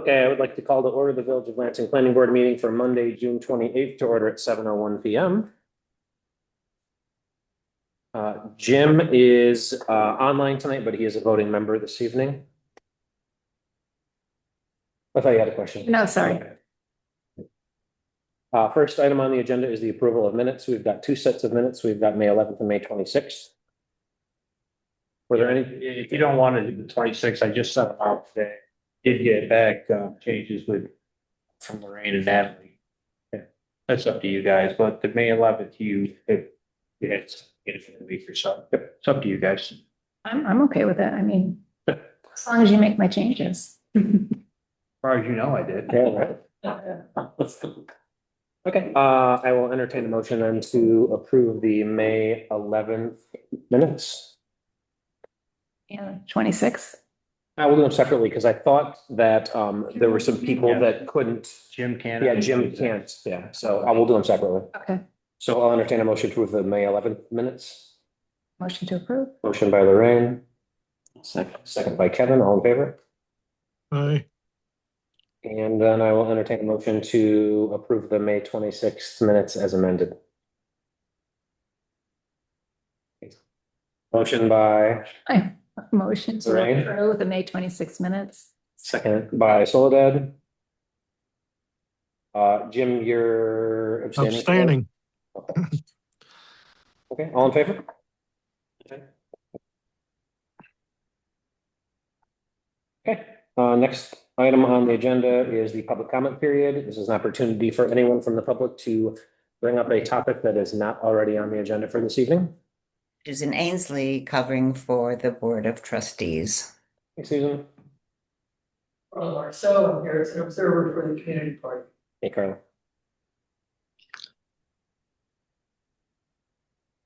Okay, I would like to call to order the Village of Lansing Planning Board meeting for Monday, June 28th, to order at 7:01 PM. Jim is online tonight, but he is a voting member this evening. I thought you had a question. No, sorry. First item on the agenda is the approval of minutes. We've got two sets of minutes. We've got May 11th and May 26th. Were there any? If you don't want to do the 26th, I just sent them out today. Did get back changes from Lorraine and Natalie. Okay. That's up to you guys, but the May 11th, it's in a week or so. It's up to you guys. I'm okay with it. I mean, as long as you make my changes. As far as you know, I did. Yeah, right. Okay, I will entertain a motion then to approve the May 11th minutes. Yeah, 26. I will do them separately because I thought that there were some people that couldn't. Jim can't. Yeah, Jim can't. Yeah, so I will do them separately. Okay. So I'll entertain a motion to approve the May 11th minutes. Motion to approve. Motion by Lorraine. Second by Kevin, all in favor? Aye. And then I will entertain a motion to approve the May 26th minutes as amended. Motion by Motion to Lorraine. approve the May 26 minutes. Second by Soledad. Jim, you're abstaining. Abstaining. Okay, all in favor? Okay, next item on the agenda is the public comment period. This is an opportunity for anyone from the public to bring up a topic that is not already on the agenda for this evening. Susan Ainsley covering for the Board of Trustees. Hey, Susan. Marcel here as an observer for the community party. Hey, Carla.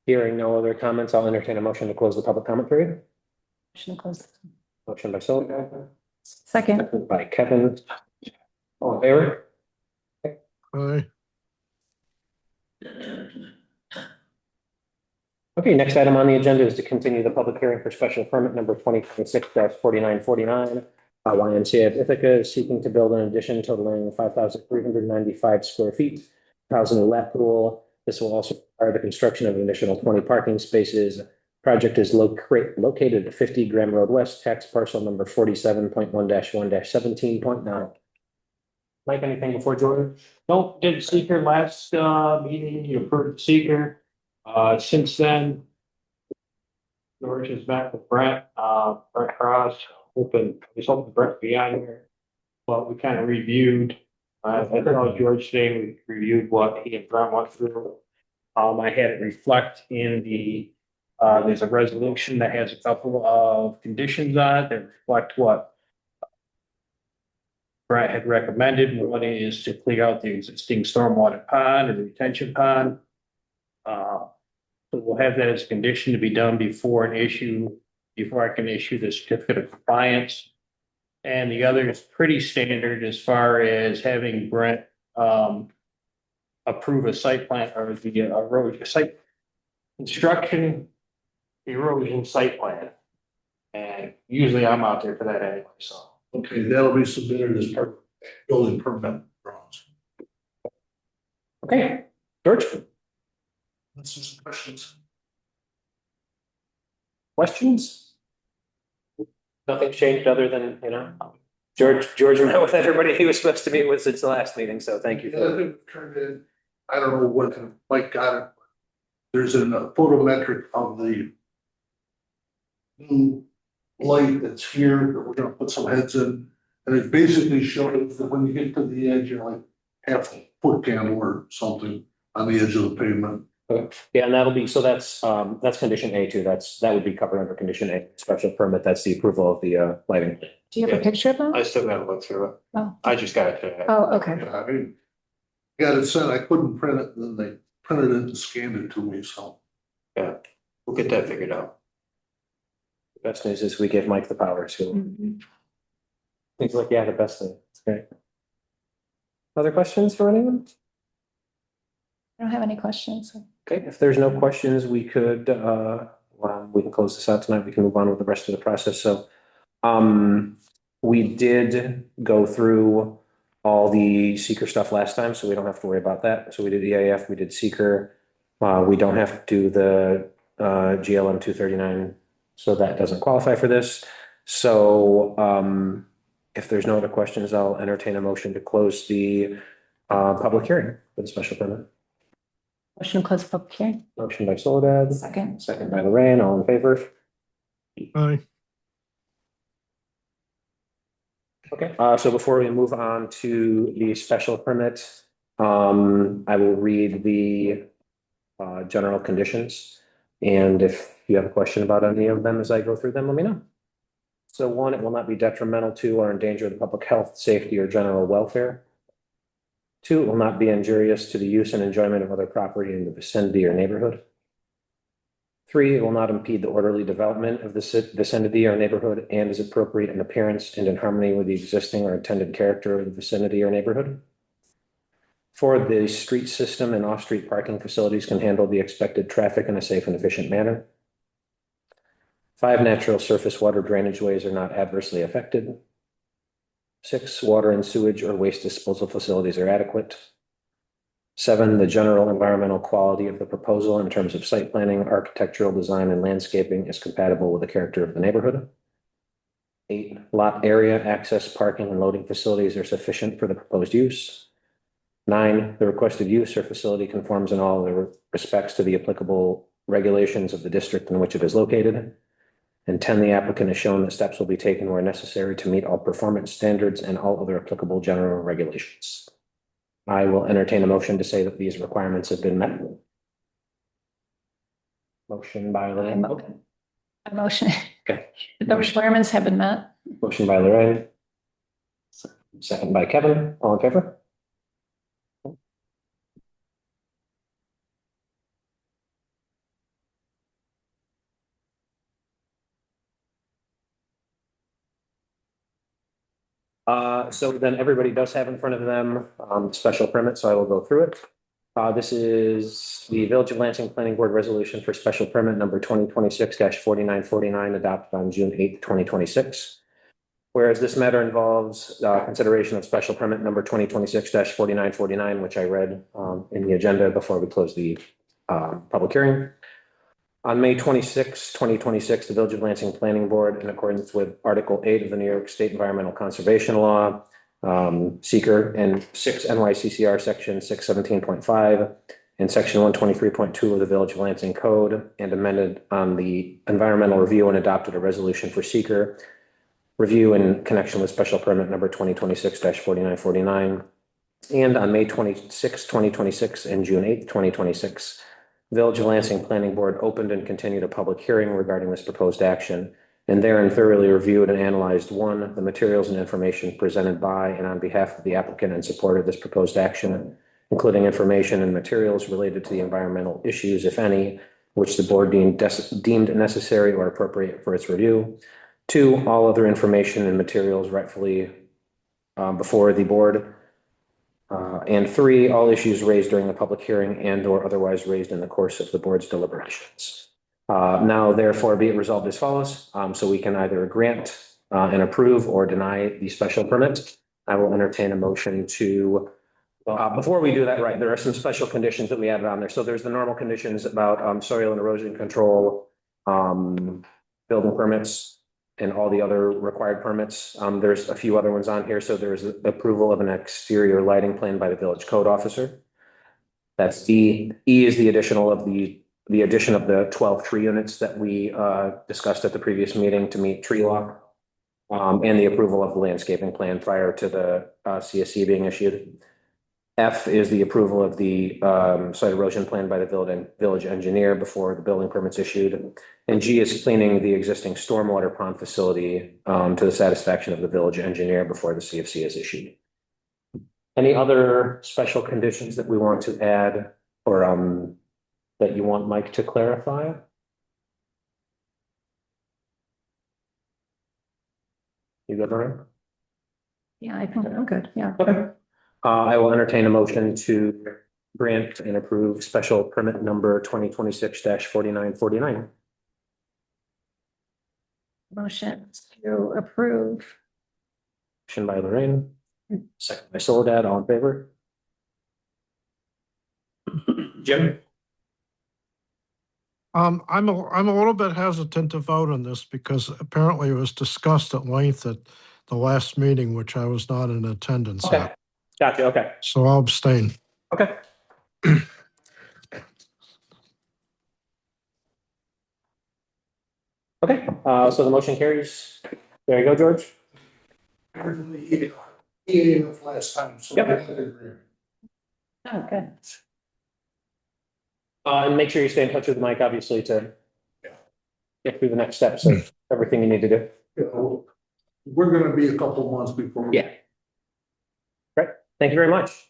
Hearing no other comments, I'll entertain a motion to close the public comment period. Motion to close. Motion by Soledad. Second. Second by Kevin. All in favor? Aye. Okay, next item on the agenda is to continue the public hearing for special permit number 2026-4949. YMCA of Ithaca is seeking to build an addition totaling 5,395 square feet, housing a lap pool. This will also require the construction of an additional 20 parking spaces. Project is located at 50 Graham Road West, tax parcel number 47.1-1-17.9. Mike, anything before Jordan? Nope, did seeker last meeting, you approved seeker. Since then, George is back with Brett Cross, hoping Brett be on here. But we kind of reviewed, I told George today, we reviewed what he and Brett went through. I had it reflect in the, there's a resolution that has a couple of conditions on it that reflect what Brett had recommended. One is to clear out the existing stormwater pond or the retention pond. So we'll have that as a condition to be done before I can issue the certificate of compliance. And the other is pretty standard as far as having Brent approve a site plan or the erosion site construction erosion site plan. And usually I'm out there for that anyway, so. Okay, that'll be submitted as part of building permit drawings. Okay, George? That's just questions. Questions? Nothing's changed other than, George met with everybody he was supposed to meet with since the last meeting, so thank you. Turned in, I don't know what Mike got it. There's a photometric of the new light that's here that we're gonna put some heads in. And it basically shows that when you get to the edge, you're like half a foot candle or something on the edge of the pavement. Okay. Yeah, and that'll be, so that's condition A too. That would be covered under condition A, special permit. That's the approval of the lighting. Do you have a picture of that? I still gotta look through it. Oh. I just got it today. Oh, okay. Yeah, I mean, got it sent, I couldn't print it, and then they printed it and scanned it to me, so. Yeah, we'll get that figured out. The best news is we give Mike the power, so he's like, yeah, the best thing. It's great. Other questions for anyone? I don't have any questions. Okay, if there's no questions, we could, we can close this out tonight. We can move on with the rest of the process. So, We did go through all the seeker stuff last time, so we don't have to worry about that. So we did EAF, we did seeker. We don't have to do the GLM 239, so that doesn't qualify for this. So if there's no other questions, I'll entertain a motion to close the public hearing for the special permit. Motion to close the public hearing. Motion by Soledad, Second. second by Lorraine, all in favor? aye, Okay, so before we move on to the special permit, I will read the general conditions. And if you have a question about any of them as I go through them, let me know. So one, it will not be detrimental to or endanger the public health, safety, or general welfare. Two, it will not be injurious to the use and enjoyment of other property in the vicinity or neighborhood. Three, it will not impede the orderly development of the vicinity or neighborhood and is appropriate in appearance and in harmony with the existing or intended character of the vicinity or neighborhood. Four, the street system and off-street parking facilities can handle the expected traffic in a safe and efficient manner. Five, natural surface water drainage ways are not adversely affected. Six, water and sewage or waste disposal facilities are adequate. Seven, the general environmental quality of the proposal in terms of site planning, architectural design, and landscaping is compatible with the character of the neighborhood. Eight, lot area, access, parking, and loading facilities are sufficient for the proposed use. Nine, the requested use or facility conforms in all the respects to the applicable regulations of the district in which it is located. And 10, the applicant has shown that steps will be taken where necessary to meet all performance standards and all other applicable general regulations. I will entertain a motion to say that these requirements have been met. Motion by Lorraine. A motion. Okay. The requirements have been met. Motion by Lorraine. Second by Kevin. All in favor? So then everybody does have in front of them, special permit, so I will go through it. This is the Village of Lansing Planning Board Resolution for Special Permit number 2026-4949 adopted on June 8th, 2026. Whereas this matter involves consideration of special permit number 2026-4949, which I read in the agenda before we closed the public hearing. On May 26, 2026, the Village of Lansing Planning Board, in accordance with Article 8 of the New York State Environmental Conservation Law, seeker, and 6 NYCCR Section 617.5 and Section 123.2 of the Village of Lansing Code, and amended on the environmental review and adopted a resolution for seeker review in connection with special permit number 2026-4949. And on May 26, 2026 and June 8, 2026, Village of Lansing Planning Board opened and continued a public hearing regarding this proposed action, and therein thoroughly reviewed and analyzed, one, the materials and information presented by and on behalf of the applicant in support of this proposed action, including information and materials related to the environmental issues, if any, which the board deemed necessary or appropriate for its review. Two, all other information and materials rightfully before the board. And three, all issues raised during the public hearing and or otherwise raised in the course of the board's deliberations. Now, therefore, be it resolved as follows. So we can either grant and approve or deny the special permit. I will entertain a motion to, before we do that, right, there are some special conditions that we added on there. So there's the normal conditions about soil and erosion control, building permits, and all the other required permits. There's a few other ones on here. So there's approval of an exterior lighting plan by the village code officer. That's E. E is the addition of the 12 tree units that we discussed at the previous meeting to meet tree law. And the approval of the landscaping plan prior to the CSC being issued. F is the approval of the site erosion plan by the village engineer before the building permits issued. And G is cleaning the existing stormwater pond facility to the satisfaction of the village engineer before the CFC is issued. Any other special conditions that we want to add or that you want Mike to clarify? You good, Maria? Yeah, I think I'm good. Yeah. Okay. I will entertain a motion to grant and approve special permit number 2026-4949. Motion to approve Motion by Lorraine, second by Soledad, all in favor? Jim? I'm a little bit hesitant to vote on this because apparently it was discussed at length at the last meeting, which I was not in attendance Okay, at. gotcha, okay, So I'll abstain. okay. Okay, so the motion carries. There you go, George. He ate it last time, so. Yep. Oh, good. And make sure you stay in touch with Mike, obviously, to get through the next steps of everything you need to do. You know, we're gonna be a couple months before. Yeah. Great, thank you very much.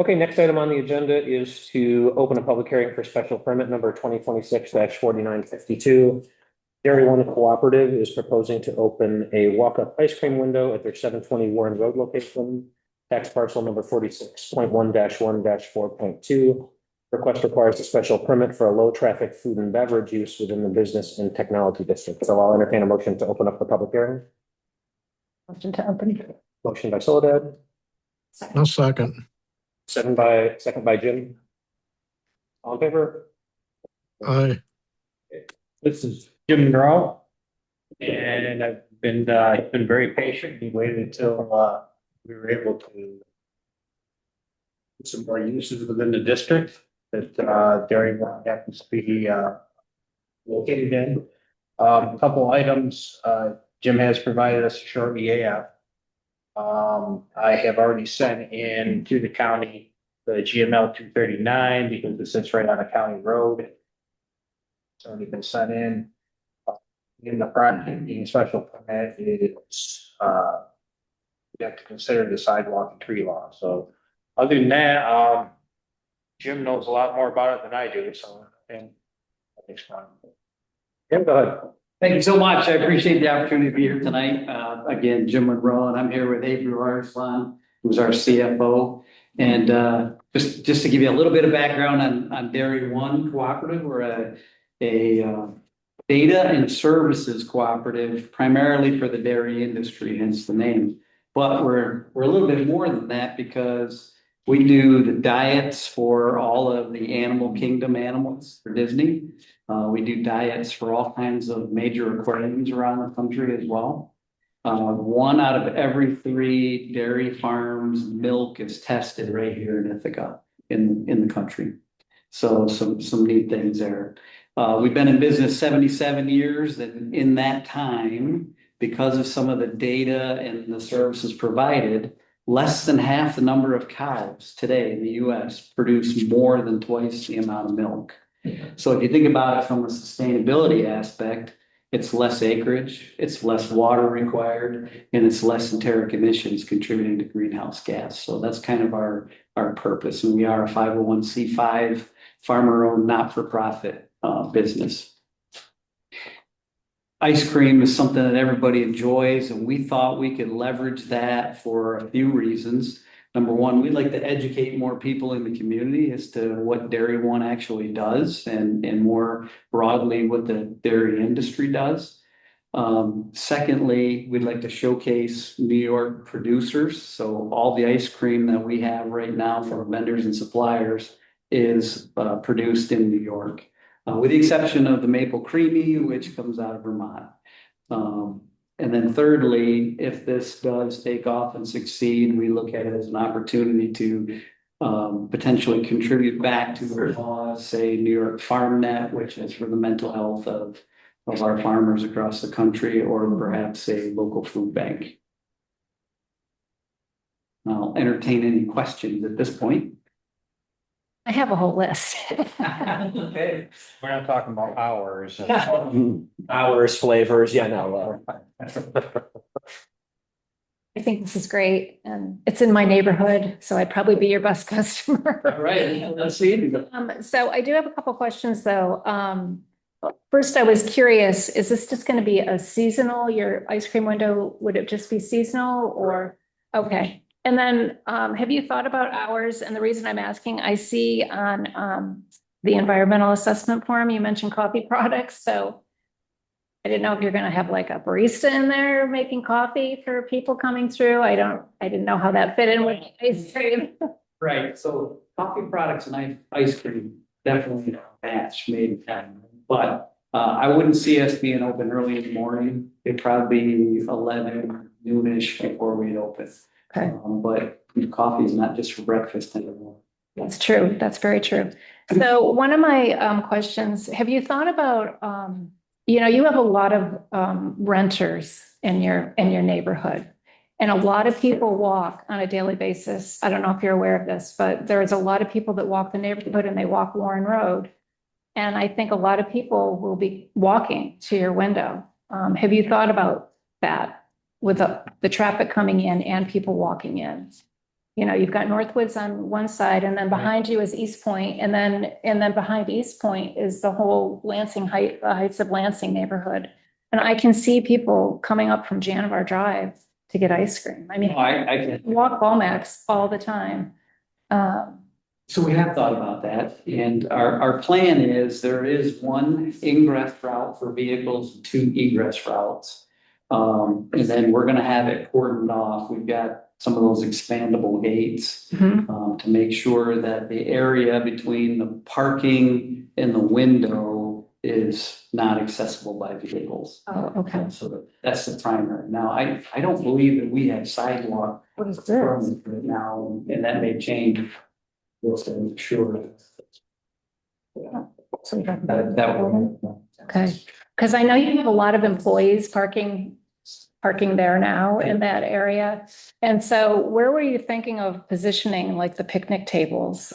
Okay, next item on the agenda is to open a public hearing for special permit number 2026-4952. Dairy One Cooperative is proposing to open a walk-up ice cream window at their 720 Warren Road location, tax parcel number 46.1-1-4.2. Request requires a special permit for a low-traffic food and beverage use within the business and technology district. So I'll entertain a motion to open up the public hearing. Motion to open. Motion by Soledad, No second. second by Jim. All in favor? Aye. This is Jim Monroe. And I've been, he's been very patient. He waited until, we were able to put some more uses within the district that, Dairy One happens to be, located in. A couple items, Jim has provided us a short EAF. I have already sent in to the county the GML 239 because it sits right on a county road. It's already been sent in. In the project, being special permit is, you have to consider the sidewalk and tree law. So other than that, Jim knows a lot more about it than I do, so, and I think it's fun. Jim, go ahead. Thank you so much. I appreciate the opportunity to be here tonight. Again, Jim Monroe, and I'm here with Avery Arslan, who's our CFO. And just to give you a little bit of background on Dairy One Cooperative, we're a data and services cooperative primarily for the dairy industry, hence the name. But we're a little bit more than that because we do the diets for all of the animal kingdom animals for Disney. We do diets for all kinds of major aquariums around the country as well. 1 out of every 3 dairy farms milk is tested right here in Ithaca in the country. So some neat things there. We've been in business 77 years, and in that time, because of some of the data and the services provided, less than half the number of cows today in the US produce more than twice the amount of milk. So if you think about it from a sustainability aspect, it's less acreage, it's less water required, and it's less enteric emissions contributing to greenhouse gas. So that's kind of our purpose. And we are a 501c5 farmer-owned, not-for-profit business. Ice cream is something that everybody enjoys, and we thought we could leverage that for a few reasons. Number one, we'd like to educate more people in the community as to what Dairy One actually does and more broadly what the dairy industry does. Secondly, we'd like to showcase New York producers. So all the ice cream that we have right now from vendors and suppliers is produced in New York, with the exception of the Maple Creamy, which comes out of Vermont. And then thirdly, if this does take off and succeed, we look at it as an opportunity to potentially contribute back to the cause, say New York Farm Net, which is for the mental health of our farmers across the country, or perhaps a local food bank. I'll entertain any questions at this point. I have a whole list. Okay, we're not talking about hours. Hours, flavors, yeah, no. I think this is great, and it's in my neighborhood, so I'd probably be your best customer. All right, let's see. So I do have a couple questions, though. First, I was curious, is this just going to be a seasonal, your ice cream window, would it just be seasonal or? Okay. And then have you thought about hours? And the reason I'm asking, I see on the environmental assessment form, you mentioned coffee products. So I didn't know if you're gonna have like a barista in there making coffee for people coming through. I didn't know how that fit in with ice cream. Right, so coffee products and ice cream definitely a match made in heaven. But I wouldn't see us being open early in the morning. It'd probably be 11 noonish before we'd open. Okay. But coffee is not just for breakfast anymore. That's true. That's very true. So one of my questions, have you thought about, you have a lot of renters in your neighborhood. And a lot of people walk on a daily basis. I don't know if you're aware of this, but there's a lot of people that walk the neighborhood and they walk Warren Road. And I think a lot of people will be walking to your window. Have you thought about that with the traffic coming in and people walking in? You've got Northwoods on one side and then behind you is East Point, and then behind East Point is the whole Lansing Heights of Lansing neighborhood. And I can see people coming up from Janivar Drive to get ice cream. I mean, I walk Walmax all the time. So we have thought about that, and our plan is there is one ingress route for vehicles, two egress routes. And then we're gonna have it cordoned off. We've got some of those expandable gates to make sure that the area between the parking and the window is not accessible by vehicles. Oh, okay. So that's the primary. Now, I don't believe that we have sidewalk What is this? right now, and that may change. We'll say, sure. Yeah. So we got That would. Okay, because I know you have a lot of employees parking there now in that area. And so where were you thinking of positioning like the picnic tables?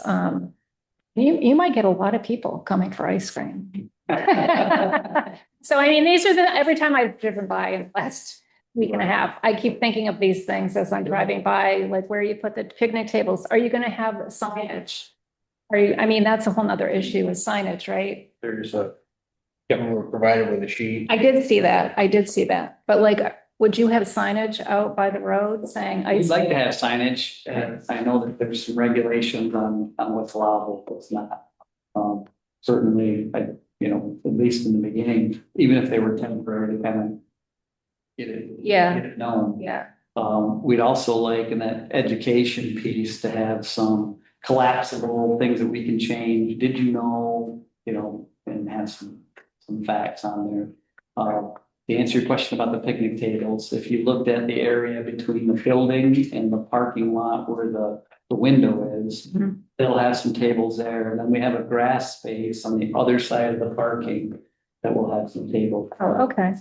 You might get a lot of people coming for ice cream. So, I mean, these are every time I've driven by in the last week and a half, I keep thinking of these things as I'm driving by, like where you put the picnic tables. Are you going to have signage? I mean, that's a whole nother issue with signage, right? There's we're provided with a sheet. I did see that. But like, would you have signage out by the road saying I'd ice? like to have signage, and I know that there's some regulations on what's allowable, what's not. Certainly, at least in the beginning, even if they were temporary, to kind of get it known. Yeah. We'd also like in that education piece to have some collapsible things that we can change. Did you know, and have some facts on there. To answer your question about the picnic tables, if you looked at the area between the building and the parking lot where the window is, they'll have some tables there. And then we have a grass space on the other side of the parking that will have some tables. Oh, okay.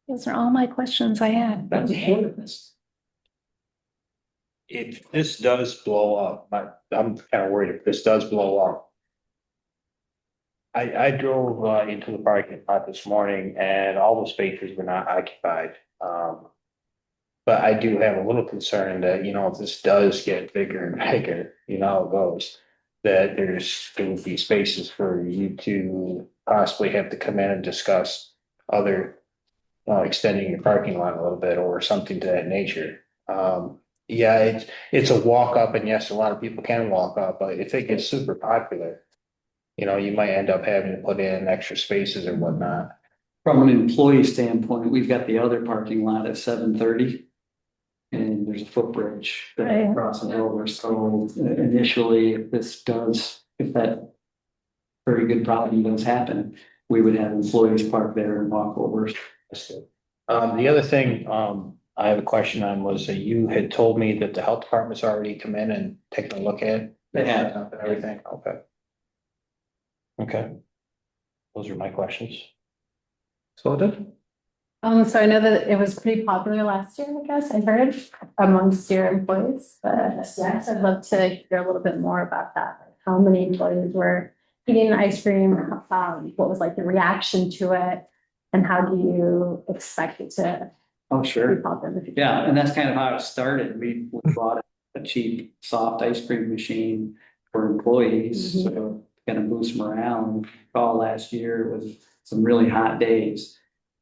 Those are all my questions I had. That's If this does blow up, I'm kind of worried if this does blow up. I drove into the parking lot this morning and all the spaces were not occupied. But I do have a little concern that, if this does get bigger and bigger, how it goes, that there's going to be spaces for you to possibly have to come in and discuss other extending your parking lot a little bit or something to that nature. Yeah, it's a walk up, and yes, a lot of people can walk up, but if it gets super popular, you might end up having to put in extra spaces or whatnot. From an employee standpoint, we've got the other parking lot at 7:30. And there's a footbridge that crosses over. So initially, if that very good problem does happen, we would have employees park there and walk over. The other thing, I have a question on was that you had told me that the health department's already come in and taken a look at it. They have. And everything, okay. Okay. Those are my questions. So did. So I know that it was pretty popular last year, I guess, I heard amongst your employees, but yes, I'd love to hear a little bit more about that. Like how many employees were eating the ice cream? What was like the reaction to it? And how do you expect it to? Oh, sure. be popular in the future? Yeah, and that's kind of how it started. We bought a cheap soft ice cream machine for employees, so kind of boost morale. All last year was some really hot days.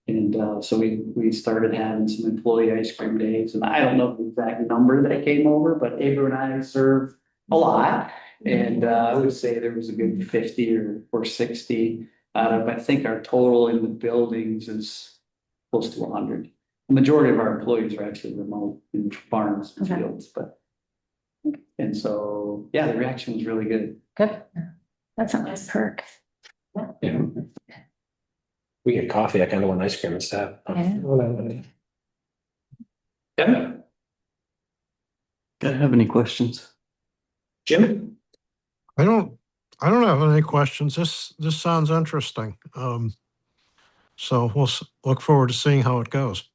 And so we started having some employee ice cream days, and I don't know the exact number that came over, but Abra and I served a lot. And I would say there was a good 50 or 60 out of, I think our total in the buildings is close to 100. The majority of our employees are actually remote in farms and Okay. fields, but. And so, yeah, the reaction was really good. Good. That's a nice perk. Yeah. We get coffee, I kind of want ice cream instead. Yeah. Yeah. Guys have any questions? Jim? I don't have any questions. This sounds interesting. So we'll look forward to seeing how it goes.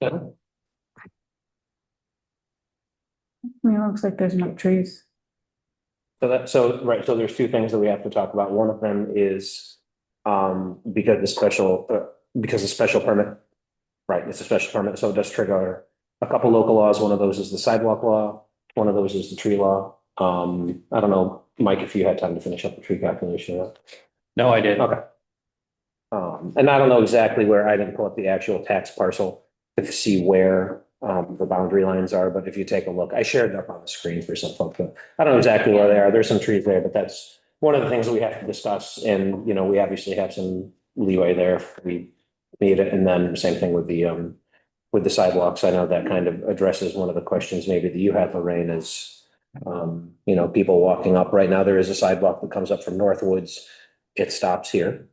I mean, it looks like there's no trees. Right, so there's two things that we have to talk about. One of them is, because the special permit, right, it's a special permit, so it does trigger a couple local laws. One of those is the sidewalk law, one of those is the tree law. I don't know, Mike, if you had time to finish up the tree calculation. No, I didn't. Okay. And I don't know exactly where, I didn't pull up the actual tax parcel to see where the boundary lines are, but if you take a look, I shared it up on the screen for some folks, but I don't know exactly where they are. There's some trees there, but that's one of the things that we have to discuss. And, you know, we obviously have some leeway there if we need it. And then same thing with the sidewalks. I know that kind of addresses one of the questions maybe that you have, Lorraine, is, you know, people walking up. Right now, there is a sidewalk that comes up from Northwoods. It stops here.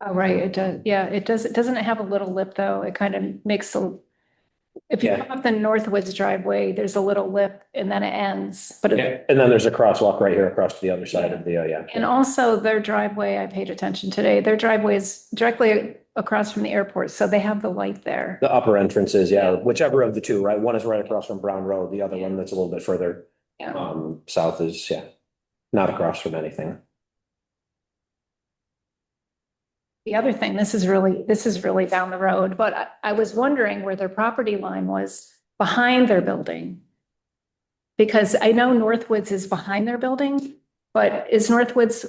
Oh, right, it does. Yeah, it does. It doesn't have a little lip though. It kind of makes if you Yeah. come up the Northwoods driveway, there's a little lip and then it ends, but Yeah, and then there's a crosswalk right here across to the other side of the, yeah. and also their driveway, I paid attention today, their driveway is directly across from the airport, so they have the light there. The upper entrances, yeah, whichever of the two, right? One is right across from Brown Road, the other one that's a little bit further Yeah. south is, yeah, not across from anything. The other thing, this is really down the road, but I was wondering where their property line was behind their building. Because I know Northwoods is behind their building, but is Northwoods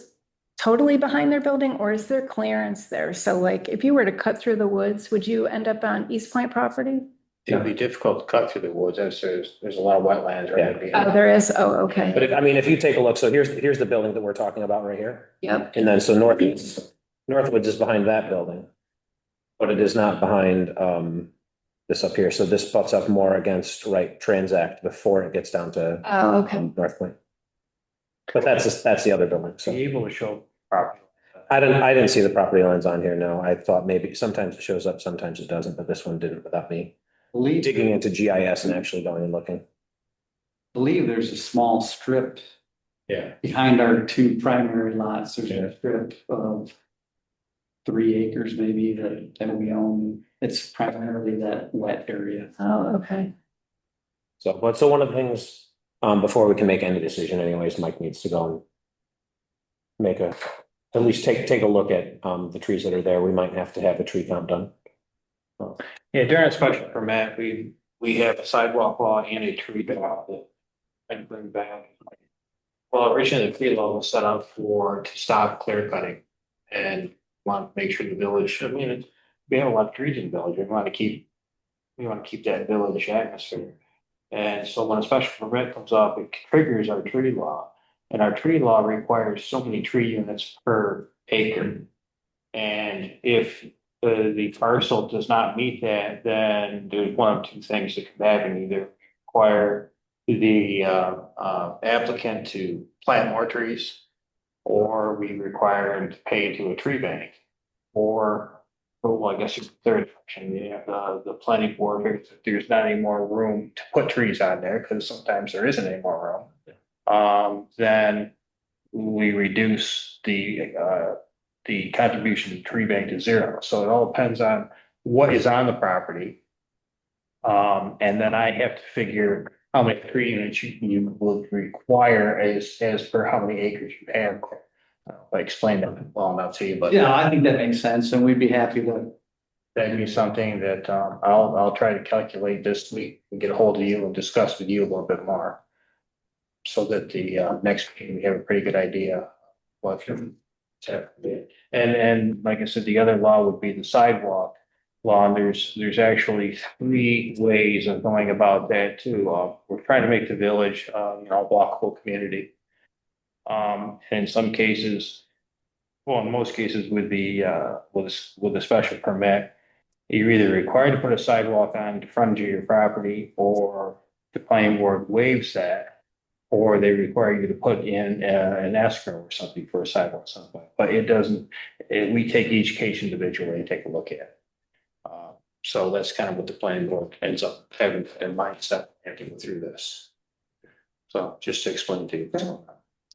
totally behind their building or is there clearance there? So like, if you were to cut through the woods, would you end up on East Point property? It'd be difficult to cut through the woods, as there's a lot of wetlands right Yeah. behind. Oh, there is, oh, okay, But I mean, if you take a look, so here's the building that we're talking about right here. yep, And then so Northwoods is behind that building. But it is not behind this up here. So this butts up more against Transact before it gets down to oh, okay. North Point. But that's the other building. So Be able to show property. I didn't see the property lines on here. No, I thought maybe sometimes it shows up, sometimes it doesn't, but this one didn't without me digging into GIS and actually going and looking. Believe there's a small strip Yeah. behind our two primary lots. There's Yeah. a strip of 3 acres maybe that we own. It's primarily that wet area. Oh, okay. So one of the things, before we can make any decision anyways, Mike needs to go and at least take a look at, the trees that are there. We might have to have a tree count done. Yeah, during a special permit, we have a sidewalk law and a tree law that I can bring back. Well, originally the tree law was set up to stop clear cutting and want to make sure the village, I mean, we have a lot of trees in the village. We want to keep that village atmosphere. And so when a special permit comes up, it triggers our tree law. And our tree law requires so many tree units per acre. And if the parcel does not meet that, then there's one of two things that can happen: either require the applicant to plant more trees, or we require him to pay into a tree bank, or, well, I guess it's the third option, the planning board, if there's not any more room to put trees on there, because sometimes there isn't any more room, then we reduce the contribution to tree bank to zero. So it all depends on what is on the property. And then I have to figure how many tree units you would require as per how many acres you have. I explained that well enough to you, but Yeah, I think that makes sense, and we'd be happy to. that'd be something that I'll try to calculate this week and get a hold of you and discuss with you a little bit more. So that the next meeting, we have a pretty good idea what and like I said, the other law would be the sidewalk law, and there's actually 3 ways of going about that too. We're trying to make the village, a walkable community. And in some cases, well, in most cases with with a special permit, you're either required to put a sidewalk on the front of your property, or the planning board waives that, or they require you to put in an escrow or something for a sidewalk somewhere. But it doesn't, we take each case individually and take a look at it. So that's kind of what the planning board ends up having in mindset after go through this. So just to explain to you.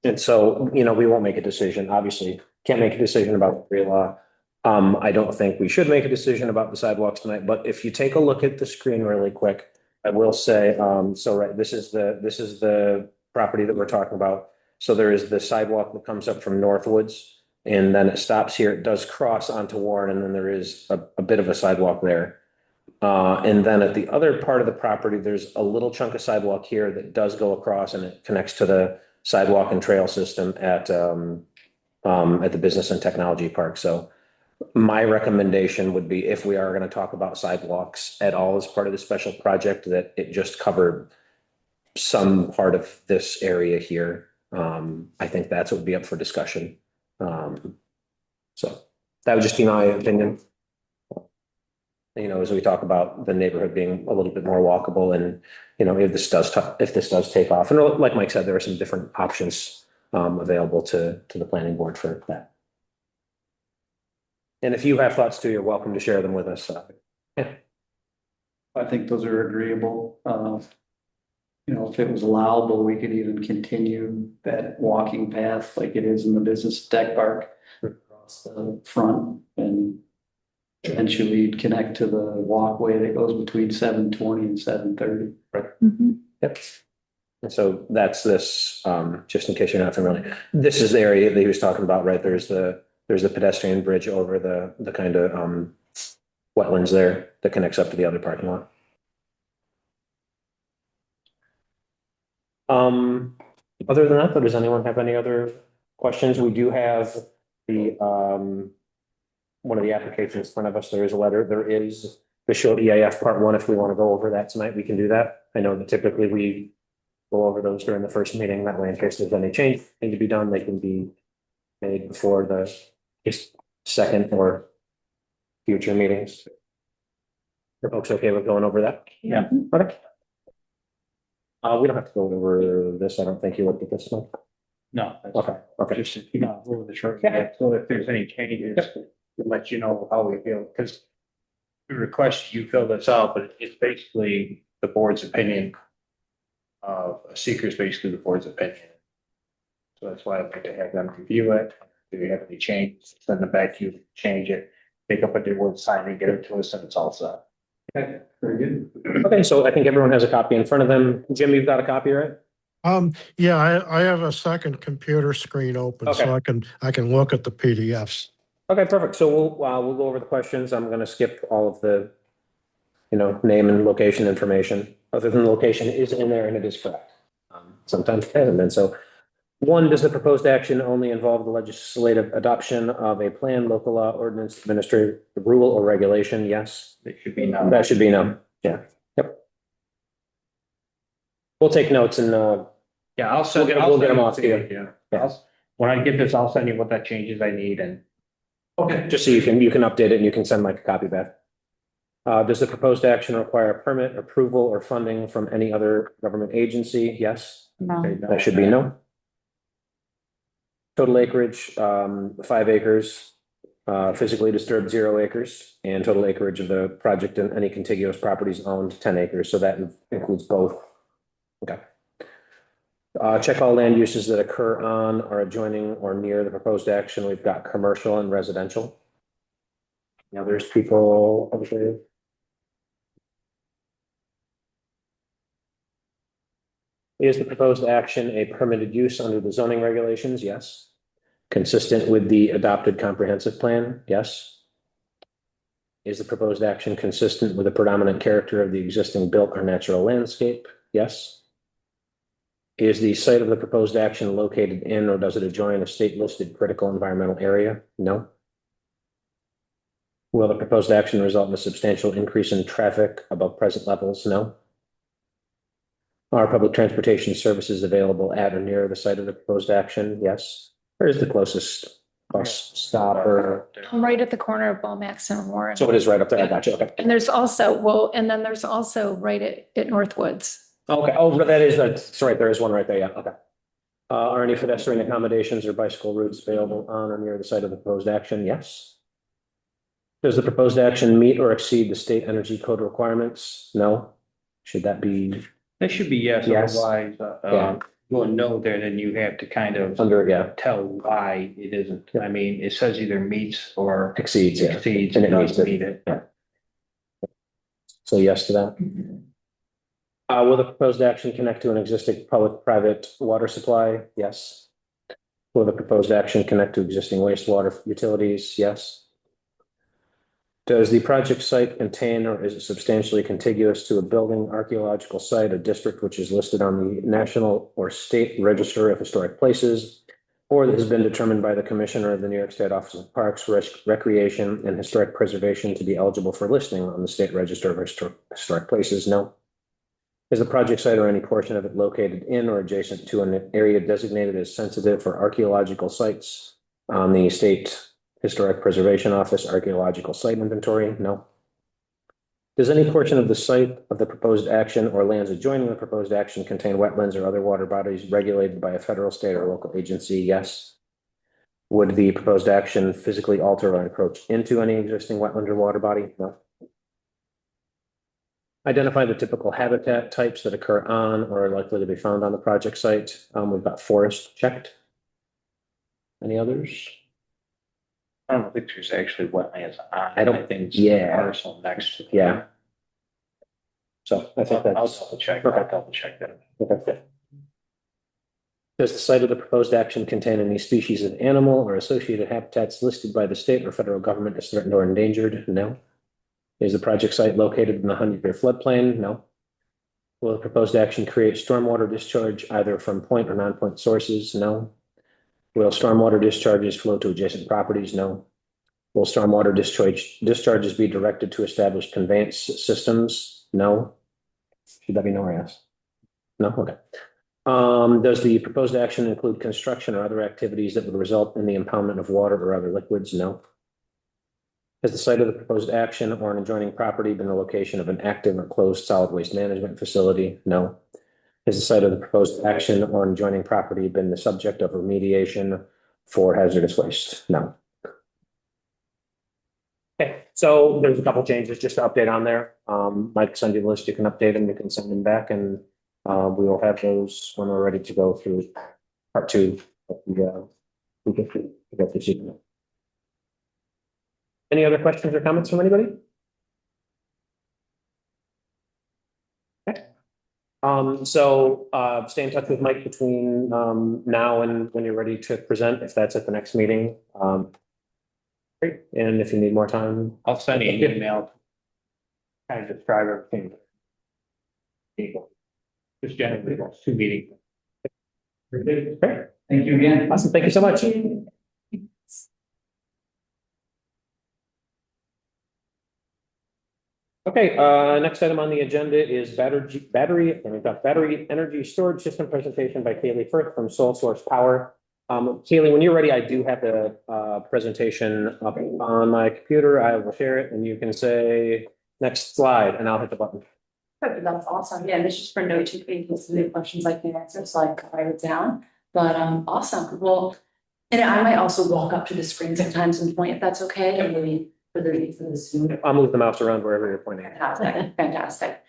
And so, we won't make a decision, obviously, can't make a decision about the law. I don't think we should make a decision about the sidewalks tonight, but if you take a look at the screen really quick, I will say, so right, this is the property that we're talking about. So there is the sidewalk that comes up from Northwoods, and then it stops here. It does cross onto Warren, and then there is a bit of a sidewalk there. And then at the other part of the property, there's a little chunk of sidewalk here that does go across, and it connects to the sidewalk and trail system at the Business and Technology Park. So my recommendation would be, if we are going to talk about sidewalks at all as part of the special project, that it just covered some part of this area here. I think that's what would be up for discussion. So that would just be my opinion. As we talk about the neighborhood being a little bit more walkable, and, if this does take off, and like Mike said, there are some different options available to the planning board for that. And if you have thoughts too, you're welcome to share them with us. I think those are agreeable. If it was allowable, we could even continue that walking path like it is in the business tech park across the front, and eventually connect to the walkway that goes between 7:20 and 7:30. Yep. And so that's this, just in case you're not familiar, this is the area that he was talking about, right? There's the pedestrian bridge over the kind of wetlands there that connects up to the other parking lot. Other than that, does anyone have any other questions? We do have the one of the applications in front of us. There is a letter. There is the short EAF part 1. If we want to go over that tonight, we can do that. I know that typically we go over those during the first meeting. That way, in case there's any change need to be done, they can be made before the second or future meetings. Are folks okay with going over that? Yeah. Okay. We don't have to go over this. I don't think you looked at this one. No. that's Okay. Okay. Just, over the short, Yeah. so if there's any changes, we'll let you know how we feel, because we request you fill this out, but it's basically the board's opinion. A seeker is basically the board's opinion. So that's why I'd like to have them review it. If you have any changes, send them back to you, change it, pick up a new word, sign and get it to us, and it's all set. Okay, very good. Okay, so I think everyone has a copy in front of them. Jim, you've got a copy, right? Yeah, I have a second computer screen open, so I can look at the PDFs. Okay, perfect. So we'll go over the questions. I'm going to skip all of the, name and location information, other than the location is in there and it is correct. Sometimes it hasn't been. So 1, does the proposed action only involve the legislative adoption of a plan, local law, ordinance, administrative rule, or regulation? Yes. It should be no. That should be no. Yeah. Yep. We'll take notes and, Yeah, I'll send. We'll get them off to you. Yeah. When I get this, I'll send you what that changes I need, and okay, just so you can update it and you can send Mike a copy back. Does the proposed action require a permit, approval, or funding from any other government agency? Yes. No. That should be no. Total acreage, 5 acres, physically disturbed 0 acres, and total acreage of the project and any contiguous properties owned 10 acres. So that includes both. Okay. Check all land uses that occur on or adjoining or near the proposed action. We've got commercial and residential. Now there's people over there. Is the proposed action a permitted use under the zoning regulations? Yes. Consistent with the adopted comprehensive plan? Yes. Is the proposed action consistent with the predominant character of the existing built or natural landscape? Yes. Is the site of the proposed action located in or does it adjoin a state-listed critical environmental area? No. Will the proposed action result in a substantial increase in traffic above present levels? No. Are public transportation services available at or near the site of the proposed action? Yes. Where is the closest bus stop or? I'm right at the corner of Bomax and Warren. So it is right up there. I got you. Okay. And there's also, and then there's also right at Northwoods. Okay. Oh, but that's right. There is one right there. Yeah. Okay. Are any pedestrian accommodations or bicycle routes available on or near the site of the proposed action? Yes. Does the proposed action meet or exceed the state energy code requirements? No. Should that be That should be yes, Yes. otherwise, Yeah. going no there, then you have to kind of under, yeah, tell why it isn't. I mean, it says either meets or exceeds, yeah. exceeds, And it it meets doesn't it. meet it. So yes to that. Will the proposed action connect to an existing public-private water supply? Yes. Will the proposed action connect to existing wastewater utilities? Yes. Does the project site contain or is it substantially contiguous to a building, archaeological site, a district which is listed on the National or State Register of Historic Places, or that has been determined by the Commissioner of the New York State Office of Parks, Recreation, and Historic Preservation to be eligible for listing on the State Register of Historic Places? No. Is the project site or any portion of it located in or adjacent to an area designated as sensitive for archaeological sites on the State Historic Preservation Office Archaeological Site Inventory? No. Does any portion of the site of the proposed action or lands adjoining the proposed action contain wetlands or other water bodies regulated by a federal, state, or local agency? Yes. Would the proposed action physically alter or encroach into any existing wetland or water body? No. Identify the typical habitat types that occur on or are likely to be found on the project site. We've got forest checked. Any others? I don't think there's actually wetlands on. I don't- think it's yeah. parcel next to. Yeah. So I think I'll that's. double check, Okay. I'll double check that. Okay. Does the site of the proposed action contain any species of animal or associated habitats listed by the state or federal government as threatened or endangered? No. Is the project site located in the 100-year floodplain? No. Will the proposed action create stormwater discharge either from point or non-point sources? No. Will stormwater discharges flow to adjacent properties? No. Will stormwater discharges be directed to established conveyance systems? No. Should that be no or yes? No? Okay. Does the proposed action include construction or other activities that would result in the impoundment of water or other liquids? No. Has the site of the proposed action or an adjoining property been the location of an active or closed solid waste management facility? No. Has the site of the proposed action or an adjoining property been the subject of remediation for hazardous waste? No. Okay, so there's a couple changes just to update on there. Mike send you the list, you can update them, you can send them back, and we will have those when we're ready to go through part 2 of the evening. Any other questions or comments from anybody? Okay. Stay in touch with Mike between now and when you're ready to present, if that's at the next meeting. Great, and if you need more time. I'll send you an email. Kind of describe everything. Just generally, those 2 meetings. Great. Thank you again. Awesome, thank you so much. Okay, next item on the agenda is battery energy storage system presentation by Kaylee Firth from Sole Source Power. Kaylee, when you're ready, I do have the presentation up on my computer. I will share it and you can say next slide and I'll hit the button. Perfect, that's awesome. Yeah, this is for note to in case of any questions I can answer, so I can write it down. But awesome. Well, and I might also walk up to the screen sometimes and point if that's okay, or maybe for the Zoom. I'll move the mouse around wherever you're pointing. Fantastic, fantastic.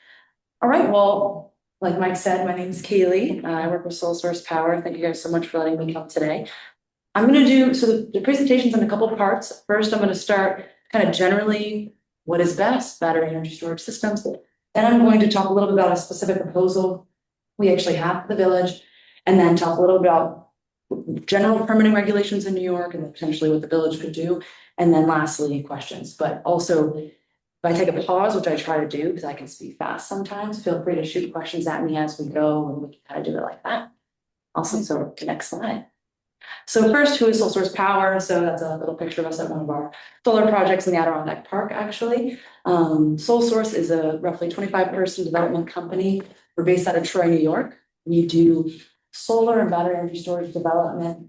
All right, well, like Mike said, my name is Kaylee. I work with Sole Source Power. Thank you guys so much for letting me come today. I'm going to do, so the presentation's in a couple of parts. First, I'm going to start kind of generally what is best, battery energy storage systems. Then I'm going to talk a little bit about a specific proposal we actually have for the village, and then talk a little about general permitting regulations in New York and potentially what the village could do. And then lastly, questions. But also, if I take a pause, which I try to do because I can speak fast sometimes, feel free to shoot questions at me as we go, and we can kind of do it like that. Awesome. So next slide. So first, who is Sole Source Power? So that's a little picture of us at one of our solar projects in the Adirondack Park, actually. Sole Source is a roughly 25-person development company We're based out of Troy, New York. We do solar and battery energy storage development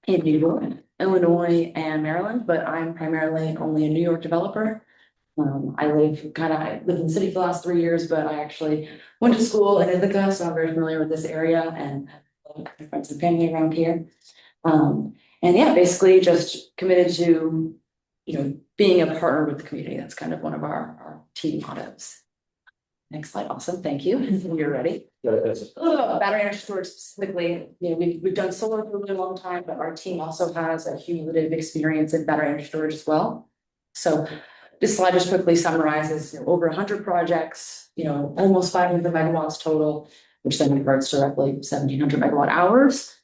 in New York, Illinois, and Maryland, but I'm primarily only a New York developer. I lived in the city for the last 3 years, but I actually went to school in Ithaca, so I'm very familiar with this area and have friends and family around here. And yeah, basically just committed to, being a partner with the community. That's kind of one of our team mottos. Next slide. Awesome. Thank you. You're ready. Battery energy storage specifically, we've done solar for a really long time, but our team also has a cumulative experience in battery energy storage as well. So this slide just quickly summarizes over 100 projects, almost 500 megawatts total, which then converts to roughly 1,700 megawatt hours.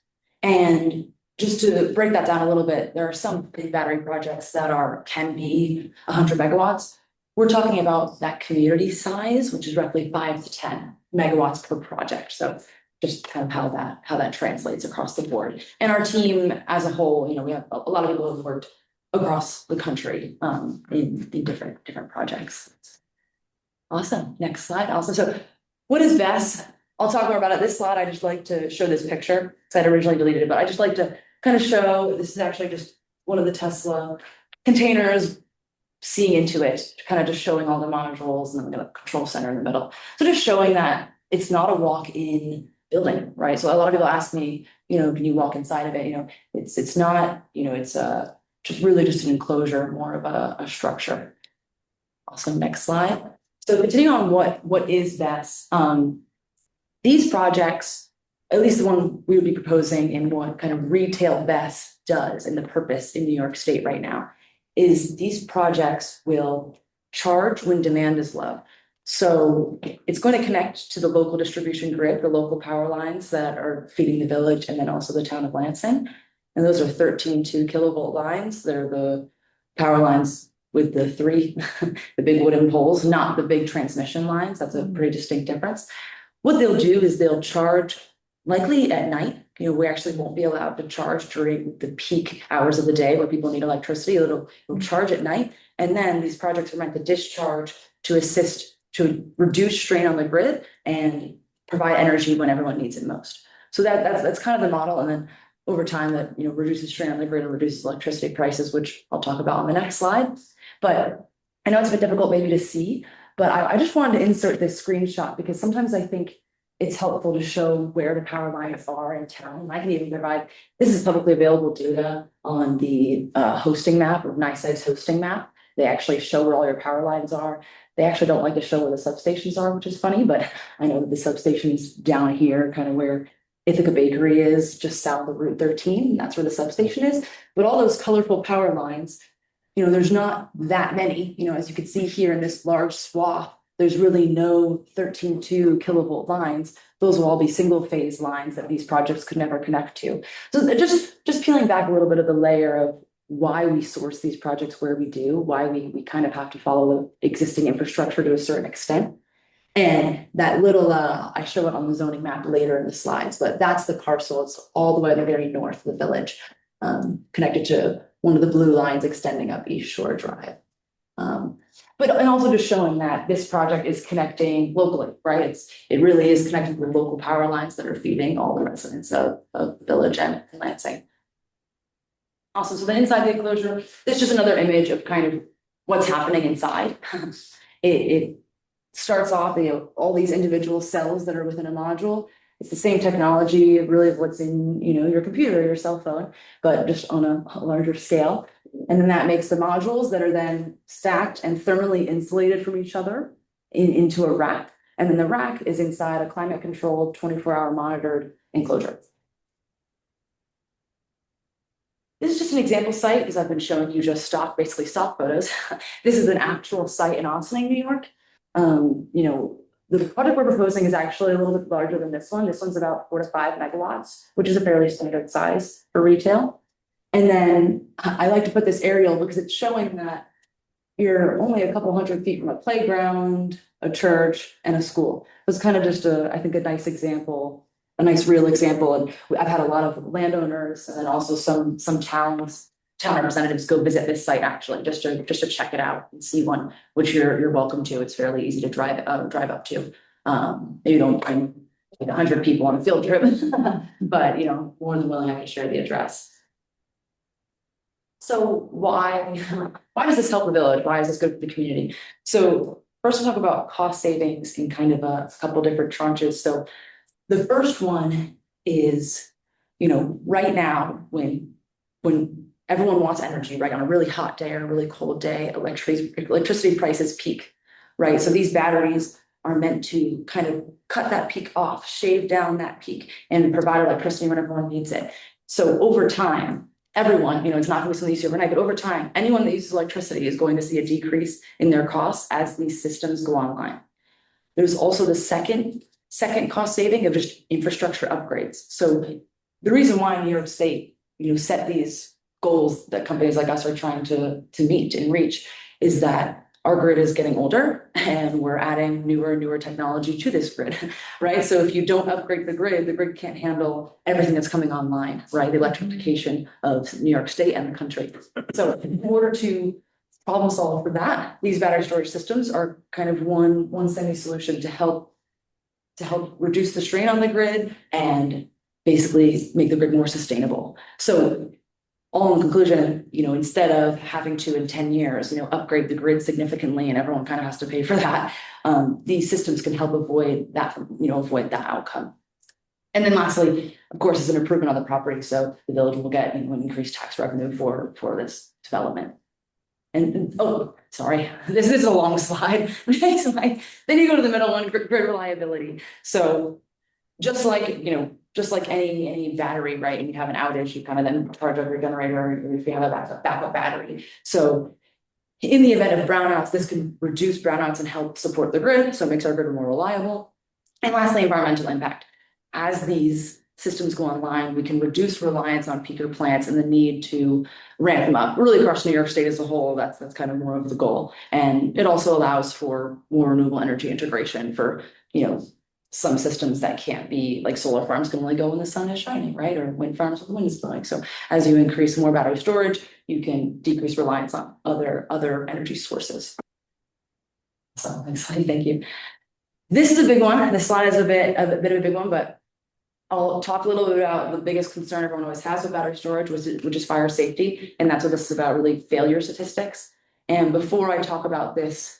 And just to break that down a little bit, there are some big battery projects that can be 100 megawatts. We're talking about that community size, which is roughly 5 to 10 megawatts per project. So just kind of how that translates across the board. And our team as a whole, we have a lot of people who've worked across the country in different projects. Awesome. Next slide. Also, so what is VES? I'll talk more about it. This slide, I just like to show this picture because I'd originally deleted it, but I just like to kind of show, this is actually just one of the Tesla containers, seeing into it, kind of just showing all the modules and then the control center in the middle. So just showing that it's not a walk-in building, right? So a lot of people ask me, can you walk inside of it? It's not, it's just really just an enclosure, more of a structure. Awesome. Next slide. So continuing on what is VES, these projects, at least the one we would be proposing in what kind of retail VES does and the purpose in New York State right now, is these projects will charge when demand is low. So it's going to connect to the local distribution grid, the local power lines that are feeding the village, and then also the town of Lansing. And those are 13 2-kilovolt lines. They're the power lines with the the big wooden poles, not the big transmission lines. That's a pretty distinct difference. What they'll do is they'll charge likely at night. We actually won't be allowed to charge during the peak hours of the day where people need electricity. It'll charge at night. And then these projects are meant to discharge to assist to reduce strain on the grid and provide energy when everyone needs it most. So that's kind of the model. And then over time that reduces strain on the grid and reduces electricity prices, which I'll talk about on the next slide. But I know it's a bit difficult maybe to see, but I just wanted to insert this screenshot because sometimes I think it's helpful to show where the power lines are in town. I can even provide, this is publicly available data on the hosting map or NYSEG's hosting map. They actually show where all your power lines are. They actually don't like to show where the substations are, which is funny, but I know that the substation's down here, kind of where Ithaca Bakery is, just south of Route 13. That's where the substation is. But all those colorful power lines, there's not that many, as you can see here in this large swath, there's really no 13 2-kilovolt lines. Those will all be single phase lines that these projects could never connect to. So just peeling back a little bit of the layer of why we source these projects where we do, why we kind of have to follow the existing infrastructure to a certain extent. And that little, I show it on the zoning map later in the slides, but that's the parcel. It's all the way to the very north of the village, connected to one of the blue lines extending up East Shore Drive. And also just showing that this project is connecting locally, right? It really is connecting to the local power lines that are feeding all the residents of the village and Lansing. Awesome. So the inside the enclosure, this is just another image of kind of what's happening inside. It starts off, all these individual cells that are within a module. It's the same technology, really, of what's in your computer, your cell phone, but just on a larger scale. And then that makes the modules that are then stacked and thermally insulated from each other into a rack. And then the rack is inside a climate-controlled, 24-hour monitored enclosure. This is just an example site because I've been showing you just basically stock photos. This is an actual site in Ossining, New York. The project we're proposing is actually a little bit larger than this one. This one's about 4 to 5 megawatts, which is a fairly standard size for retail. And then I like to put this aerial because it's showing that you're only a couple hundred feet from a playground, a church, and a school. It's kind of just I think a nice example, a nice real example. And I've had a lot of landowners and then also some town representatives go visit this site actually, just to check it out and see one, which you're welcome to. It's fairly easy to drive up to. Maybe don't bring like 100 people on a field trip, but more than willing, I can share the address. So why does this help the village? Why is this good for the community? So first we'll talk about cost savings in kind of a couple different tranches. So the first one is, right now when everyone wants energy, right, on a really hot day or a really cold day, electricity prices peak, right? So these batteries are meant to kind of cut that peak off, shave down that peak, and provide electricity when everyone needs it. So over time, everyone, it's not going to be something you see overnight, but over time, anyone that uses electricity is going to see a decrease in their costs as these systems go online. There's also the second cost saving of just infrastructure upgrades. So the reason why New York State, set these goals that companies like us are trying to meet and reach is that our grid is getting older and we're adding newer and newer technology to this grid, right? So if you don't upgrade the grid can't handle everything that's coming online, right? The electrification of New York State and the country. So in order to problem solve for that, these battery storage systems are kind of one semi-solution to help reduce the strain on the grid and basically make the grid more sustainable. So all in conclusion, instead of having to in 10 years, upgrade the grid significantly and everyone kind of has to pay for that, these systems can help avoid that outcome. And then lastly, of course, it's an improvement on the property. So the village will get an increased tax revenue for this development. And oh, sorry, this is a long slide. Then you go to the middle one, grid reliability. So just like any battery, right? And you have an outage, you kind of then charge up your generator, or if you have a backup battery. So in the event of brownouts, this can reduce brownouts and help support the grid. So it makes our grid more reliable. And lastly, environmental impact. As these systems go online, we can reduce reliance on peaker plants and the need to ramp them up. Really across New York State as a whole, that's kind of more of the goal. And it also allows for more renewable energy integration for, some systems that can't be, like solar farms can only go when the sun is shining, right? Or wind farms when the wind is blowing. So as you increase more battery storage, you can decrease reliance on other energy sources. So next slide, thank you. This is a big one. This slide is a bit of a big one, but I'll talk a little bit about the biggest concern everyone always has with battery storage, which is fire safety. And that's what this is about, really, failure statistics. And before I talk about this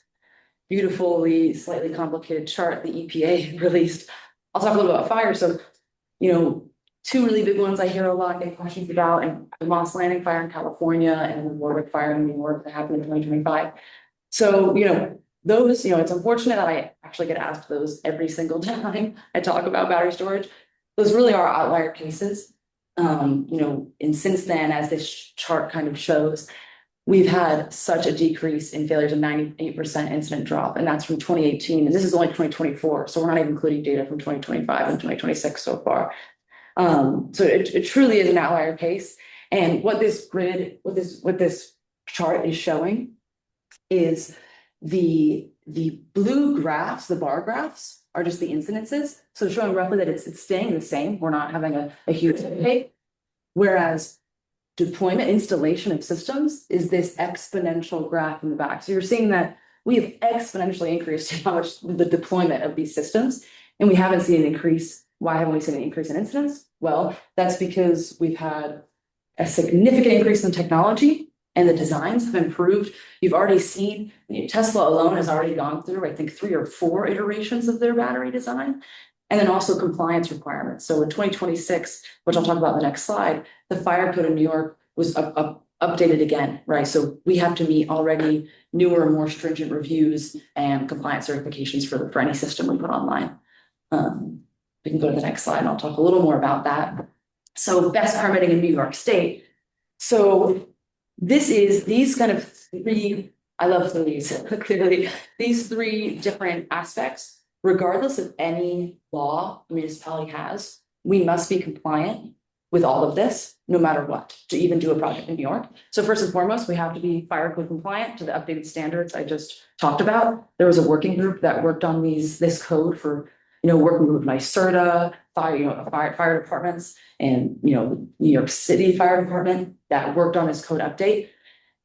beautifully, slightly complicated chart the EPA released, I'll talk a little about fire. So, two really big ones I hear a lot, get questions about, and the Moss Landing fire in California and the Warwick fire in New York that happened in 2025. So, those, it's unfortunate that I actually get asked those every single time I talk about battery storage. Those really are outlier cases. And since then, as this chart kind of shows, we've had such a decrease in failures, of 98% incident drop, and that's from 2018. And this is only 2024. So we're not even including data from 2025 and 2026 so far. So it truly is an outlier case. And what this chart is showing is the blue graphs, the bar graphs, are just the incidences. So showing roughly that it's staying the same. We're not having a huge uptake. Whereas deployment, installation of systems is this exponential graph in the back. So you're seeing that we have exponentially increased how much the deployment of these systems, and we haven't seen an increase. Why haven't we seen an increase in incidents? Well, that's because we've had a significant increase in technology and the designs have improved. You've already seen, Tesla alone has already gone through, I think, 3 or 4 iterations of their battery design. And then also compliance requirements. So in 2026, which I'll talk about in the next slide, the fire code in New York was updated again, right? So we have to meet already newer, more stringent reviews and compliance certifications for any system we put online. We can go to the next slide and I'll talk a little more about that. So best permitting in New York State. So these kind of 3, I love these, clearly, these 3 different aspects. Regardless of any law the municipality has, we must be compliant with all of this, no matter what, to even do a project in New York. So first and foremost, we have to be fire code compliant to the updated standards I just talked about. There was a working group that worked on this code for, working with NYSERDA, fire departments, and New York City Fire Department that worked on this code update.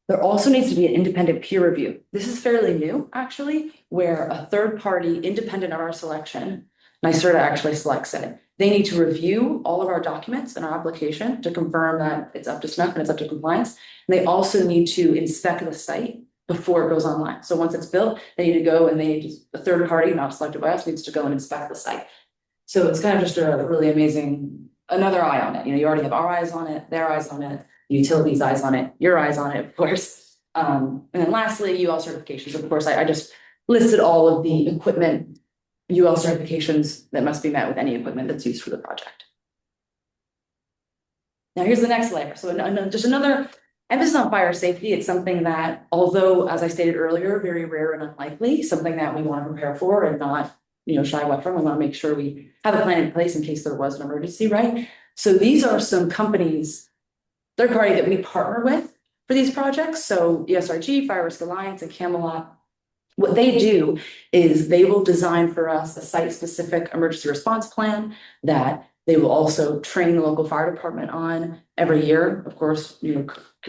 There also needs to be an independent peer review. This is fairly new, actually, where a third party independent of our selection, NYSERDA actually selects it. They need to review all of our documents and our application to confirm that it's up to snuff and it's up to compliance. And they also need to inspect the site before it goes online. So once it's built, they need to go and a third party, not selected by us, needs to go and inspect the site. So it's kind of just a really amazing, another eye on it. You already have our eyes on it, their eyes on it, utilities eyes on it, your eyes on it, of course. And then lastly, UL certifications. Of course, I just listed all of the equipment UL certifications that must be met with any equipment that's used for the project. Now here's the next layer. So just another emphasis on fire safety. It's something that, although, as I stated earlier, very rare and unlikely, something that we want to prepare for and not, shy away from. We want to make sure we have a plan in place in case there was an emergency, right? So these are some companies, third party that we partner with for these projects. So ESRG, Fire Risk Alliance, and Camelot. What they do is they will design for us a site-specific emergency response plan that they will also train the local fire department on every year, of course,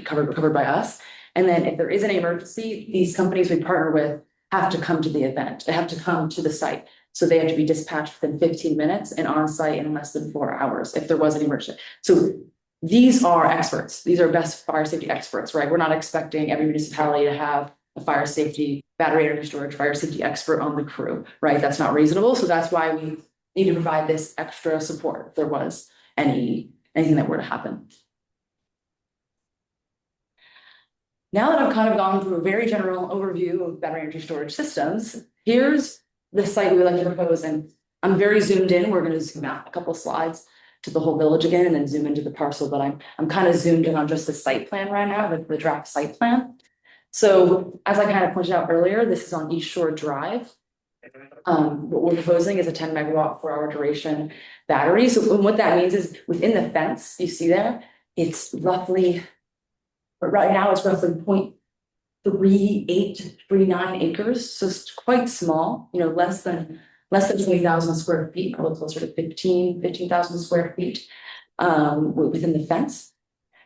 covered by us. And then if there is an emergency, these companies we partner with have to come to the event. They have to come to the site. So they have to be dispatched within 15 minutes and on site in less than 4 hours if there was an emergency. So these are experts. These are best fire safety experts, right? We're not expecting every municipality to have a fire safety, battery energy storage, fire safety expert on the crew, right? That's not reasonable. So that's why we need to provide this extra support if there was anything that were to happen. Now that I've kind of gone through a very general overview of battery energy storage systems, here's the site we would like to propose. And I'm very zoomed in. We're going to zoom out a couple of slides to the whole village again and then zoom into the parcel. But I'm kind of zoomed in on just the site plan right now, the draft site plan. So as I kind of pointed out earlier, this is on East Shore Drive. What we're proposing is a 10 megawatt 4-hour duration battery. So what that means is within the fence you see there, it's roughly, but right now it's roughly 0.3839 acres. So it's quite small, less than 20,000 square feet, probably closer to 15,000 square feet within the fence.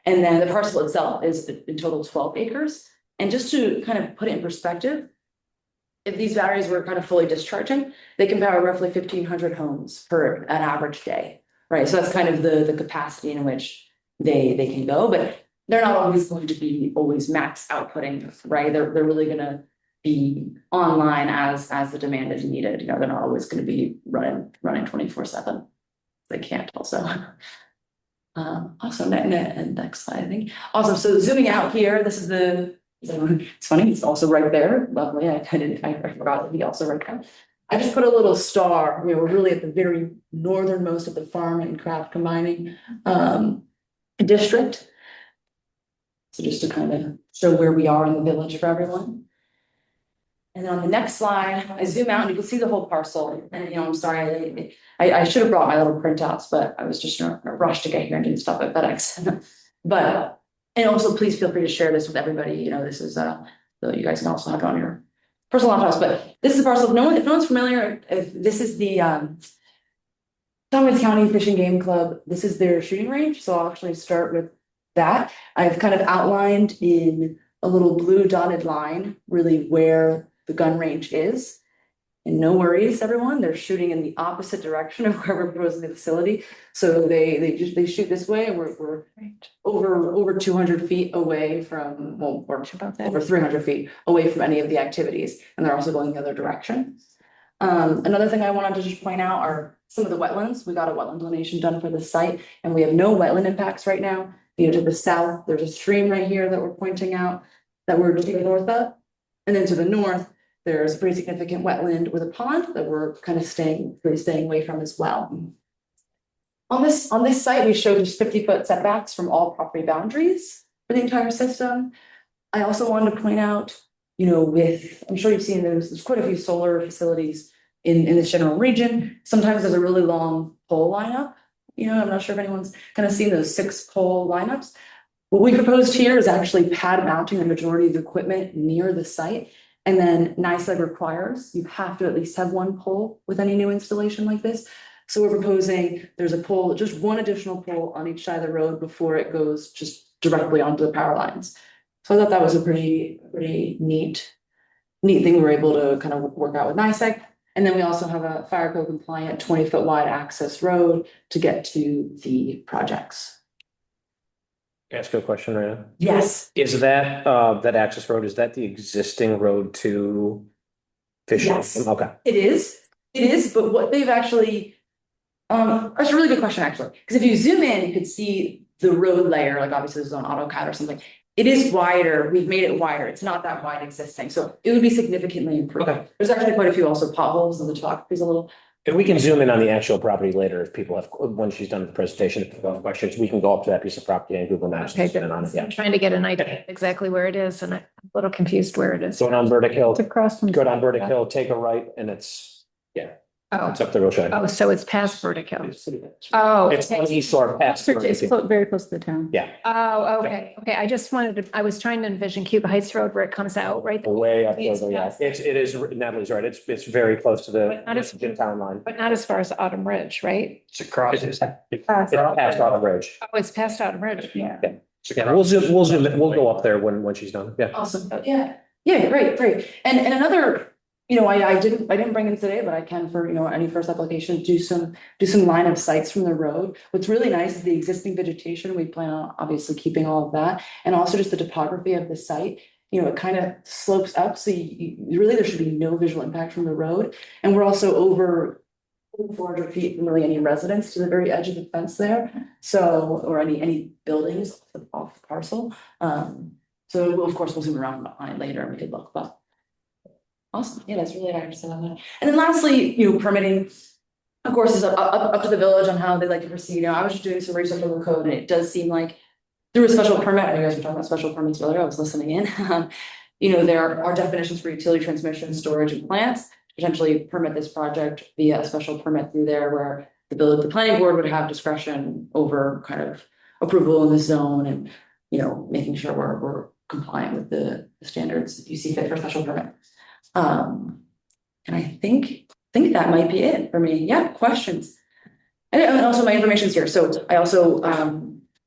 And then the parcel itself is in total 12 acres. And just to kind of put it in perspective, if these batteries were kind of fully discharging, they can power roughly 1,500 homes per an average day, right? So that's kind of the capacity in which they can go, but they're not always going to be max outputting, right? They're really going to be online as the demand is needed. They're not always going to be running 24/7. They can't also. Also, next slide, I think. Awesome. So zooming out here, this is it's funny, it's also right there. Lovely. I forgot to be also right there. I just put a little star. We're really at the very northernmost of the farm and craft combining district. So just to kind of show where we are in the village for everyone. And then on the next slide, I zoom out and you can see the whole parcel. And I'm sorry, I should have brought my little printouts, but I was just in a rush to get here and didn't stop at FedEx. And also please feel free to share this with everybody. This is so you guys can also have it on your personal laptops. But this is a parcel. If no one's familiar, this is the Tompkins County Fish and Game Club. This is their shooting range. So I'll actually start with that. I've kind of outlined in a little blue dotted line really where the gun range is. And no worries, everyone, they're shooting in the opposite direction of where we're proposing the facility. So they shoot this way, and we're over 200 feet away from, well, we're over 300 feet away from any of the activities, and they're also going the other direction. Another thing I wanted to just point out are some of the wetlands. We got a wetland delineation done for the site, and we have no wetland impacts right now. To the south, there's a stream right here that we're pointing out that we're looking north of, and then to the north, there's a pretty significant wetland with a pond that we're kind of staying away from as well. On this site, we showed just 50-foot setbacks from all property boundaries for the entire system. I also wanted to point out, I'm sure you've seen there's quite a few solar facilities in this general region. Sometimes there's a really long pole lineup. I'm not sure if anyone's kind of seen those 6-pole lineups. What we proposed here is actually pad mounting the majority of the equipment near the site. And then NYSEG requires you have to at least have 1 pole with any new installation like this. So we're proposing there's a pole, just 1 additional pole on each side of the road before it goes just directly onto the power lines. So I thought that was a pretty neat thing we were able to kind of work out with NICEAG. And then we also have a fire code compliant 20-foot wide access road to get to the projects. Ask you a question, Ryan. Yes. Is that, that access road, is that the existing road to Fishing? Yes. Okay. It is, but what they've actually, that's a really good question, actually, because if you zoom in, you could see the road layer, like obviously this is on AutoCAD or something. It is wider, we've made it wider, it's not that wide existing, so it would be significantly improved. Okay. There's actually quite a few also potholes in the topography a little. And we can zoom in on the actual property later if people have, when she's done the presentation, if people have questions, we can go up to that piece of property and Google Maps. Okay, and good. zoom in on it, yeah. I'm trying to get an idea exactly where it is, and I'm a little confused where it is. Going on Burdick Hill, It's across from. go down Burdick Hill, take a right, and it's, Oh, it's up the road. oh, so it's past Vertigo. Oh. It's on the east shore past. It's very close to the town. Yeah, Oh, okay, okay. I just wanted to, I was trying to envision Cuba Heights Road where it comes out, right? way up there, It's yeah. past- It is, Natalie's right. It's very close to the But not as- town line. But not as far as Autumn Ridge, right? It's across. It's past Autumn Ridge. Oh, it's past Autumn Ridge. Yeah. Yeah, we'll zoom, we'll go up there when she's done. Yeah. Awesome, yeah, great. And another, I didn't bring it today, but I can for, any first application, do some line of sights from the road. What's really nice is the existing vegetation, we plan on obviously keeping all of that, and also just the topography of the site. It kind of slopes up, so really there should be no visual impact from the road. And we're also over 400 feet from really any residence to the very edge of the fence there. So, or any buildings off the parcel. So of course we'll zoom around behind later and we could look, but. Awesome, yeah, that's really nice. And then lastly, permitting, of course, is up to the village on how they like to proceed. I was just doing some research on the code, and it does seem like through a special permit, you guys were talking about special permits earlier, I was listening in. There are definitions for utility transmission, storage, and plants. Potentially permit this project via a special permit through there where the planning board would have discretion over kind of approval in the zone and, making sure we're compliant with the standards you see fit for special permit. And I think that might be it for me. Yeah, questions. And also my information's here. So I also,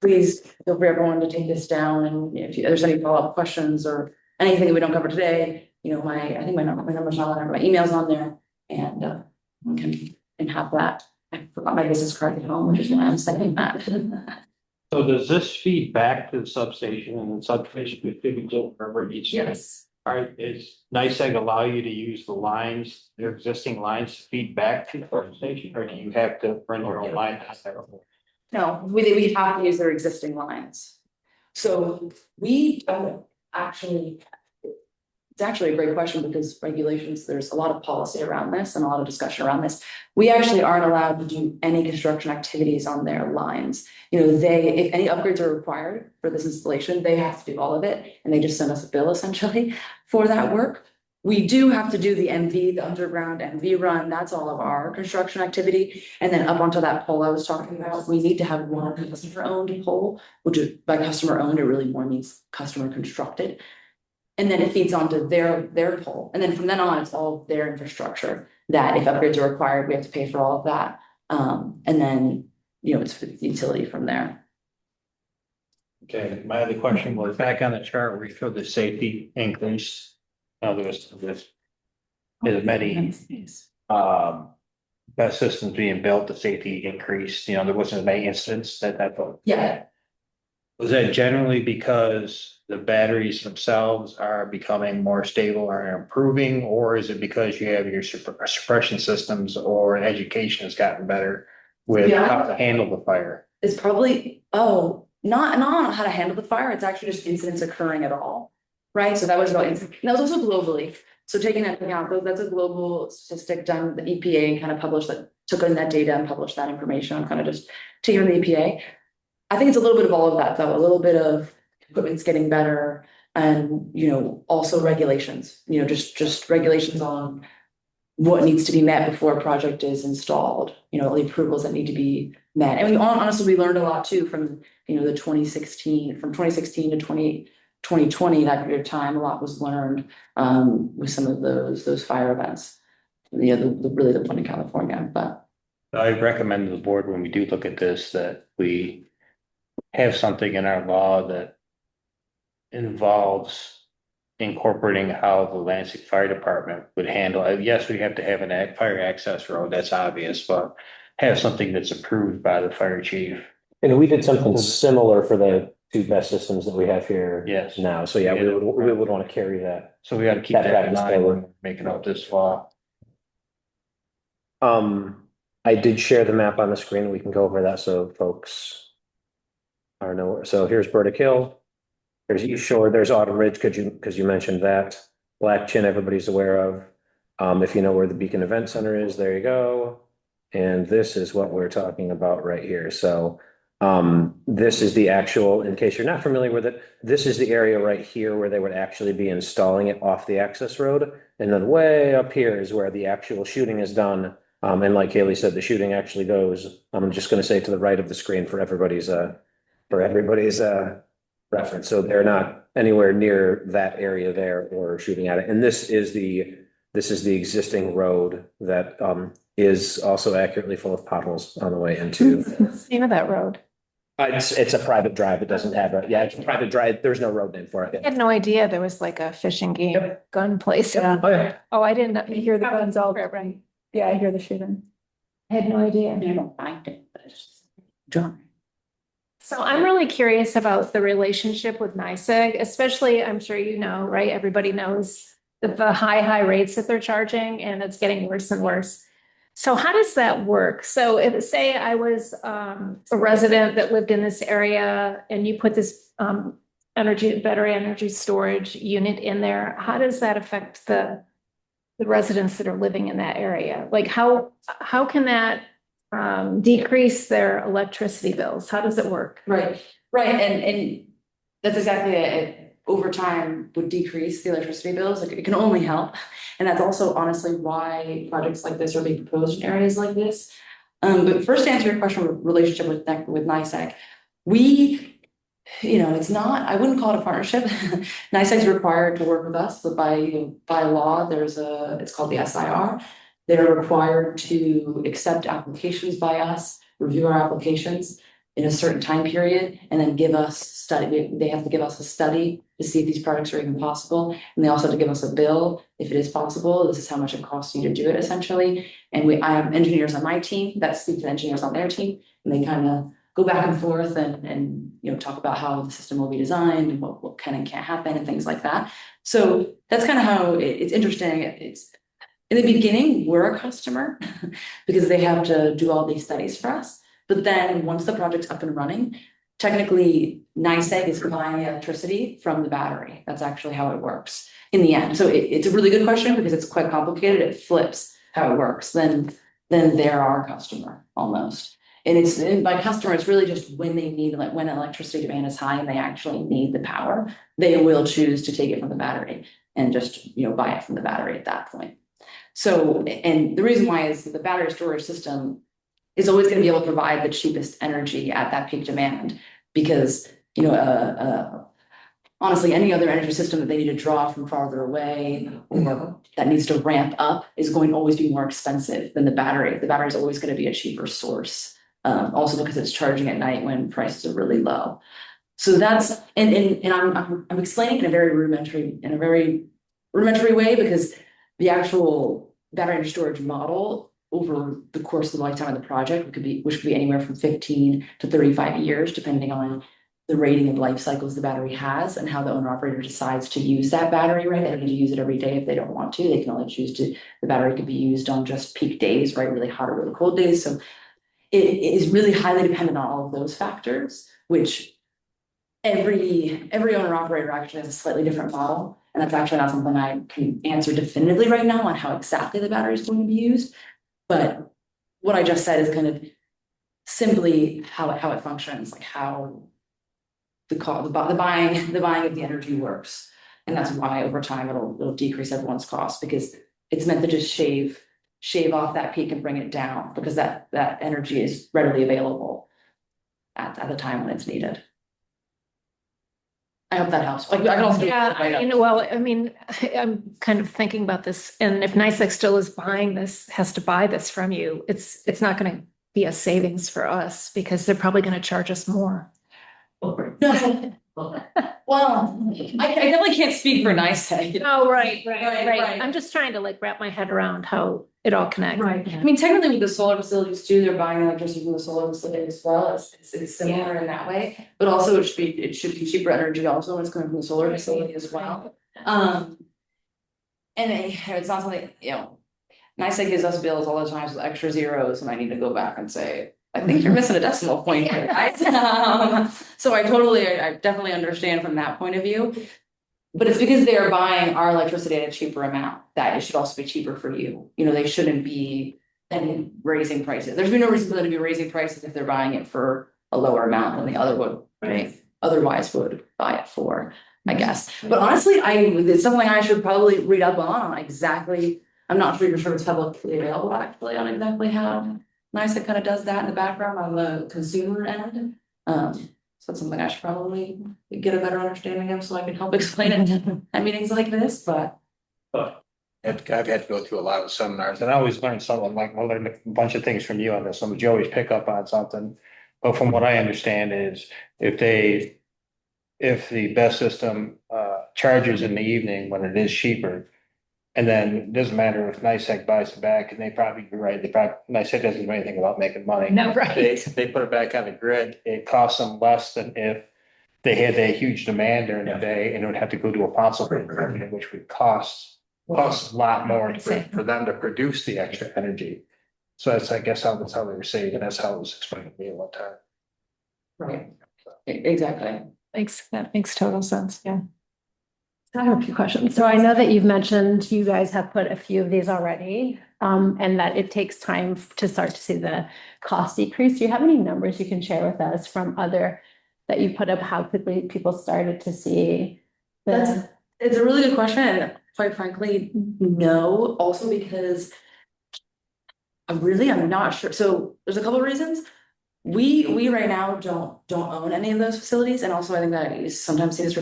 please feel free everyone to take this down, and if there's any follow-up questions or anything that we don't cover today, I think my number's not on there, but my email's on there, and we can have that. I forgot my business card at home, which is why I'm saying that. So does this feed back to the substation, and the substation could be built wherever it needs to? Yes. All right, is NICEAG allow you to use the lines, their existing lines to feed back to the substation, or do you have to run your own line? No, we have to use their existing lines. So we don't actually. It's actually a great question because regulations, there's a lot of policy around this and a lot of discussion around this. We actually aren't allowed to do any construction activities on their lines. If any upgrades are required for this installation, they have to do all of it, and they just send us a bill essentially for that work. We do have to do the MV, the underground MV run. That's all of our construction activity. And then up onto that pole I was talking about, we need to have one customer-owned pole, which is by customer-owned, it really more means customer constructed. And then it feeds onto their pole. And then from then on, it's all their infrastructure that if upgrades are required, we have to pay for all of that. And then, it's for the utility from there. Okay, my other question was back on the chart where you showed the safety increase. There was many best systems being built, the safety increased, there wasn't as many incidents that. Yeah. Was that generally because the batteries themselves are becoming more stable or improving, or is it because you have your suppression systems or education has gotten better with how to handle the fire? It's probably, not on how to handle the fire, it's actually just incidents occurring at all, right? So that was about incidents, that was also globally. So taking that into account, that's a global statistic done, the EPA kind of published that, took in that data and published that information. I'm kind of just taking the EPA. I think it's a little bit of all of that though, a little bit of equipment's getting better and, also regulations, just regulations on what needs to be met before a project is installed, all the approvals that need to be met. And honestly, we learned a lot too from, the 2016 to 2020, that period of time, a lot was learned with some of those fire events. Really the one in California, but. I recommend to the board when we do look at this, that we have something in our law that involves incorporating how the Lansing Fire Department would handle it. Yes, we have to have fire access road, that's obvious, but have something that's approved by the fire chief. And we did something similar for the two best systems that we have here. Yes. Now, so yeah, we would want to carry that. So we got to keep That that in practice mind when forward. we're making up this law. I did share the map on the screen. We can go over that so folks are know. So here's Burdick Hill. There's East Shore, there's Autumn Ridge, because you mentioned that. Black Chin, everybody's aware of. If you know where the Beacon Event Center is, there you go. And this is what we're talking about right here. So this is the actual, in case you're not familiar with it, this is the area right here where they would actually be installing it off the access road. And then way up here is where the actual shooting is done. And like Haley said, the shooting actually goes, I'm just going to say to the right of the screen for everybody's reference. So they're not anywhere near that area there or shooting at it. And this is the existing road that is also accurately full of potholes on the way into. What's the name of that road? It's a private drive. It doesn't have it's a private drive. There's no road name for I it. had no idea there was like a fishing game gun place. Yeah. Oh, yeah. Oh, I didn't hear the guns all, right. yeah, I hear the shooting. I had no idea. I don't mind it, but it's just drawing. So I'm really curious about the relationship with NYSEG, especially, I'm sure you know, right? Everybody knows the high rates that they're charging, and it's getting worse and worse. So how does that work? So if, say I was a resident that lived in this area and you put this battery energy storage unit in there, how does that affect the residents that are living in that area? Like how can that decrease their electricity bills? How does it work? Right, and that's exactly it. Over time would decrease the electricity bills. Like it can only help. And that's also honestly why projects like this are being proposed in areas like this. But first to answer your question, relationship with NYSEG, it's not, I wouldn't call it a partnership. NYSEG is required to work with us, but by law, it's called the SIR. They're required to accept applications by us, review our applications in a certain time period, and then give us they have to give us a study to see if these projects are even possible. And they also have to give us a bill if it is possible. This is how much it costs you to do it essentially. And I have engineers on my team that speak to engineers on their team, and they kind of go back and forth and talk about how the system will be designed and what can and can't happen and things like that. So that's kind of how it's interesting. It's in the beginning, we're a customer because they have to do all these studies for us. But then once the project's up and running, technically NYSEG is buying electricity from the battery. That's actually how it works in the end. So it's a really good question because it's quite complicated. It flips how it works. Then they're our customer almost. And by customer, it's really just when they need, like when electricity demand is high and they actually need the power, they will choose to take it from the battery and just buy it from the battery at that point. So, and the reason why is the battery storage system is always going to be able to provide the cheapest energy at that peak demand because, honestly, any other energy system that they need to draw from farther away or that needs to ramp up is going to always be more expensive than the battery. The battery is always going to be a cheaper source, also because it's charging at night when prices are really low. So that's, and I'm explaining in a very rudimentary way because the actual battery energy storage model over the course of the lifetime of the project, which could be anywhere from 15 to 35 years, depending on the rating of life cycles the battery has and how the owner operator decides to use that battery, right? They don't need to use it every day if they don't want to. They can only choose to, the battery could be used on just peak days, right? Really hot or really cold days. So it is really highly dependent on all of those factors, which every owner operator actually has a slightly different model. And that's actually not something I can answer definitively right now on how exactly the battery is going to be used. But what I just said is kind of simply how it functions, like how the buying of the energy works. And that's why over time it'll decrease everyone's cost because it's meant to just shave off that peak and bring it down because that energy is readily available at the time when it's needed. I hope that helps. Like I can also do I'm kind of thinking about this, and if NYSEG still is buying this, has to buy this from you, it's not going to be a savings for us because they're probably going to charge us more. No, Well, I definitely can't speak for NICEAG. Oh, right, Right. I'm just trying to like wrap my head around how it all connects. Right, I mean, technically with the solar facilities too, they're buying electricity from the solar facility as well, it's similar in that way. But also it should be cheaper energy also when it's coming from the solar facility as well. And it's not something, NICEAG gives us bills all the time with extra zeros, and I need to go back and say, I think you're missing a decimal point here, guys. So I definitely understand from that point of view. But it's because they are buying our electricity at a cheaper amount, that it should also be cheaper for you. They shouldn't be then raising prices. There's no reason for them to be raising prices if they're buying it for a lower amount than the other would, otherwise would buy it for, I guess. But honestly, it's something I should probably read up on exactly. I'm not sure it's publicly available actually on exactly how NICEAG kind of does that in the background on the consumer end. So that's something I should probably get a better understanding of so I can help explain it at meetings like this, but. I've had to go through a lot of seminars and I always learn something, like I learned a bunch of things from you on this, some you always pick up on something. But from what I understand is if the best system charges in the evening when it is cheaper. And then it doesn't matter if NICEAG buys it back, and they probably be right, NICEAG doesn't do anything about making money. No, right. They put it back on the grid, it costs them less than if they had a huge demand during the day and it would have to go to a fossil fuel company, which would cost a lot more for them to produce the extra energy. So that's, I guess, that's how they were saying, and that's how it was explained to me at one time. Right, exactly. That makes total sense, yeah. I have a few questions. So I know that you've mentioned you guys have put a few of these already, and that it takes time to start to see the cost decrease. Do you have any numbers you can share with us from other that you put up, how quickly people started to see? It's a really good question, and quite frankly, no, also because I'm not sure. So there's a couple of reasons. We right now don't own any of those facilities, and also I think that is sometimes seen as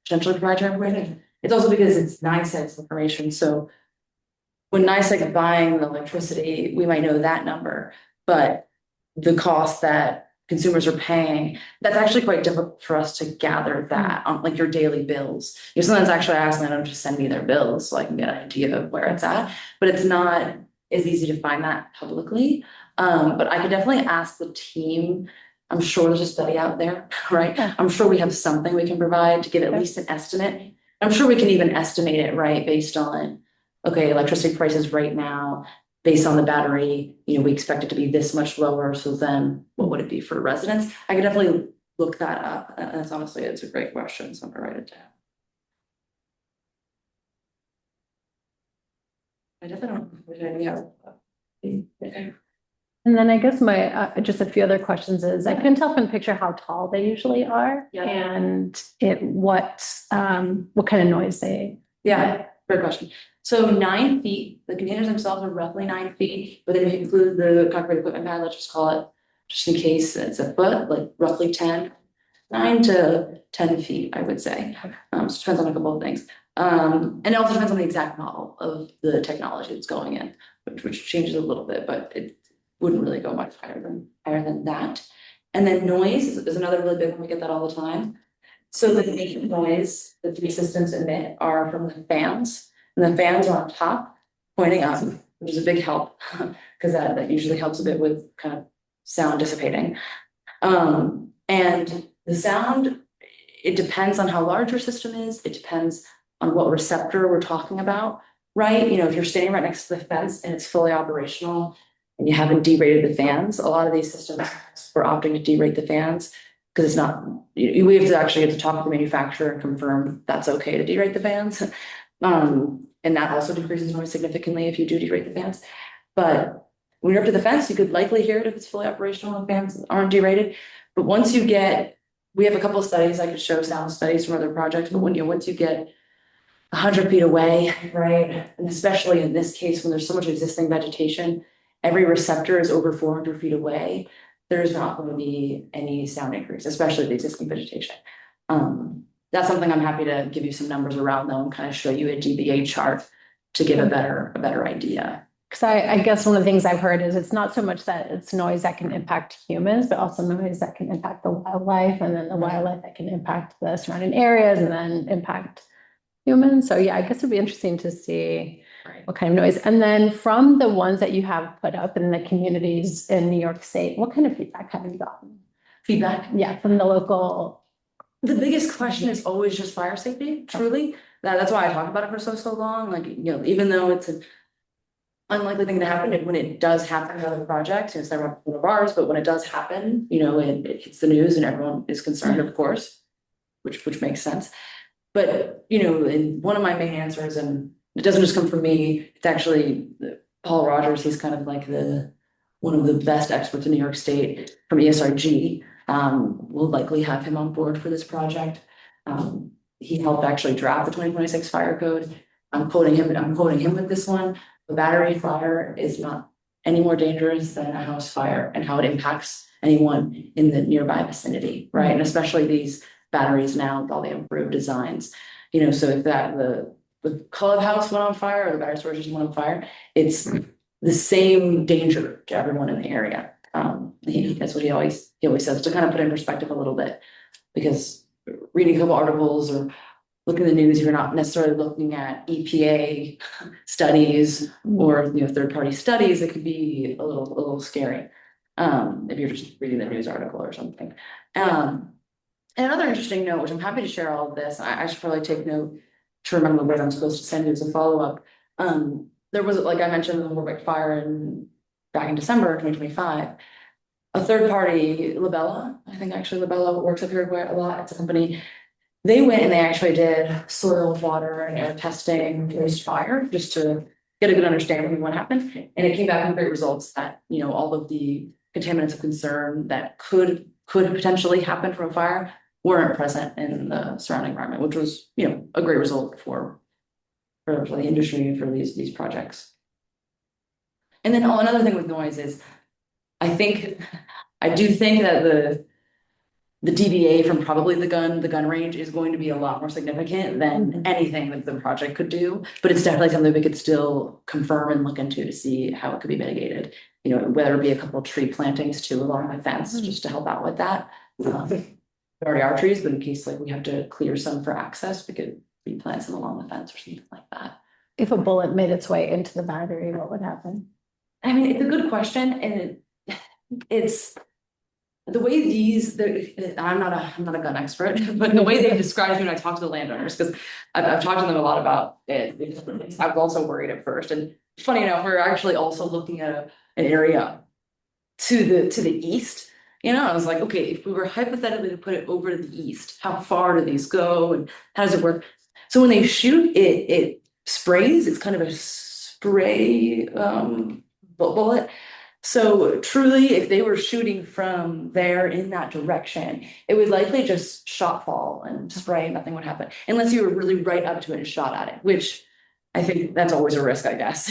potentially proprietary information. It's also because it's NICEAG's information. So when NICEAG is buying the electricity, we might know that number, but the cost that consumers are paying, that's actually quite difficult for us to gather that on like your daily bills. Sometimes actually I ask them to send me their bills so I can get an idea of where it's at, but it's not as easy to find that publicly. But I could definitely ask the team. I'm sure there's a study out there, right? I'm sure we have something we can provide to give at least an estimate. I'm sure we can even estimate it, right, based on, okay, electricity prices right now, based on the battery, we expect it to be this much lower. So then what would it be for residents? I could definitely look that up. And it's a great question. So I'm gonna write it down. I definitely don't know what idea. And then I guess my, just a few other questions is, I couldn't tell from the picture how tall they usually are. Yeah. And what kind of noise they. Yeah, great question. So 9 feet, the containers themselves are roughly 9 feet, but then if you include the concrete equipment pad, let's just call it, just in case it's a foot, like roughly 9 to 10 feet, I would say. So it depends on a couple of things. And it also depends on the exact model of the technology that's going in, which changes a little bit, but it wouldn't really go much higher than that. And then noise is another really big one. We get that all the time. So the main noise the three systems emit are from the fans, and the fans are on top pointing up, which is a big help because that usually helps a bit with kind of sound dissipating. And the sound, it depends on how large your system is. It depends on what receptor we're talking about, right? If you're standing right next to the fence and it's fully operational and you haven't derated the fans, a lot of these systems we're opting to derate the fans because it's not, we have to talk to the manufacturer and confirm that's okay to derate the fans. And that also decreases noise significantly if you do derate the fans. But when you're up to the fence, you could likely hear it if it's fully operational and fans aren't derated. But once you get, we have a couple of studies, I could show sound studies from other projects, but once you get 100 feet away, right? And especially in this case, when there's so much existing vegetation, every receptor is over 400 feet away. There's not going to be any sound increase, especially the existing vegetation. That's something I'm happy to give you some numbers around though and kind of show you a dBA chart to give a better idea. Because I guess one of the things I've heard is it's not so much that it's noise that can impact humans, but also noise that can impact the wildlife, and then the wildlife that can impact the surrounding areas and then impact humans. So yeah, I guess it'd be interesting to see Right. what kind of noise. And then from the ones that you have put up in the communities in New York State, what kind of feedback have you gotten? Feedback. Yeah, from the local. The biggest question is always just fire safety, truly. That's why I talk about it for so long. Like, even though it's an unlikely thing to happen, when it does happen in other projects, it's never one of ours, but when it does happen, it hits the news and everyone is concerned, of course, which makes sense. But, and one of my main answers, and it doesn't just come from me, it's actually Paul Rogers, he's kind of like one of the best experts in New York State from ESRG. We'll likely have him on board for this project. He helped actually draft the 2026 fire code. I'm quoting him with this one. The battery fire is not any more dangerous than a house fire and how it impacts anyone in the nearby vicinity, right? And especially these batteries now with all the improved designs. So if the clubhouse went on fire or the battery storage system went on fire, it's the same danger to everyone in the area. That's what he always says, to kind of put in perspective a little bit, because reading a couple articles or looking at the news, you're not necessarily looking at EPA studies or third-party studies. It could be a little scary if you're just reading the news article or something. And another interesting note, which I'm happy to share all of this, I should probably take note to remember what I'm supposed to send you as a follow-up. There was, like I mentioned, the Warwick fire back in December 2025. A third party, Labella, I think actually Labella works up here quite a lot. It's a company. They went and they actually did soil, water, and air testing post fire just to get a good understanding of what happened. And it came back with great results that, all of the contaminants of concern that could potentially happen from a fire weren't present in the surrounding environment, which was, a great result for the industry and for these projects. And then another thing with noise is, I do think that the DBA from probably the gun range is going to be a lot more significant than anything that the project could do. But it's definitely something we could still confirm and look into to see how it could be mitigated. Whether it be a couple of tree plantings too along the fence, just to help out with that. There already are trees, but in case we have to clear some for access, we could replant some along the fence or something like that. If a bullet made its way into the battery, what would happen? I mean, it's a good question, and it's the way I'm not a gun expert, but the way they describe it when I talk to the landowners, because I've talked to them a lot about it. I was also worried at first, and funny enough, we're actually also looking at an area to the east. I was like, okay, if we were hypothetically to put it over to the east, how far do these go, and how does it work? So when they shoot, it sprays. It's kind of a spray bullet. So truly, if they were shooting from there in that direction, it would likely just shot fall and spray, nothing would happen. Unless you were really right up to it and shot at it, which I think that's always a risk, I guess.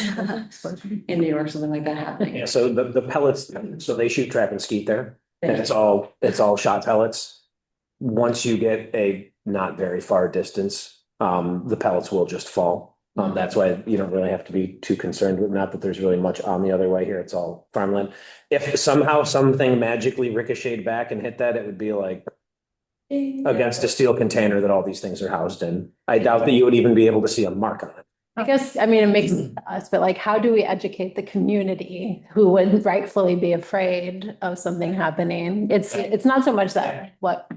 In New York, something like that happening. Yeah, so the pellets, so they shoot trap and skeet there, and it's all shot pellets. Once you get a not very far distance, the pellets will just fall. That's why you don't really have to be too concerned with, not that there's really much on the other way here. It's all farmland. If somehow something magically ricocheted back and hit that, it would be like against a steel container that all these things are housed in. I doubt that you would even be able to see a mark on it. I guess, it makes us, but how do we educate the community who would rightfully be afraid of something happening? It's not so much that but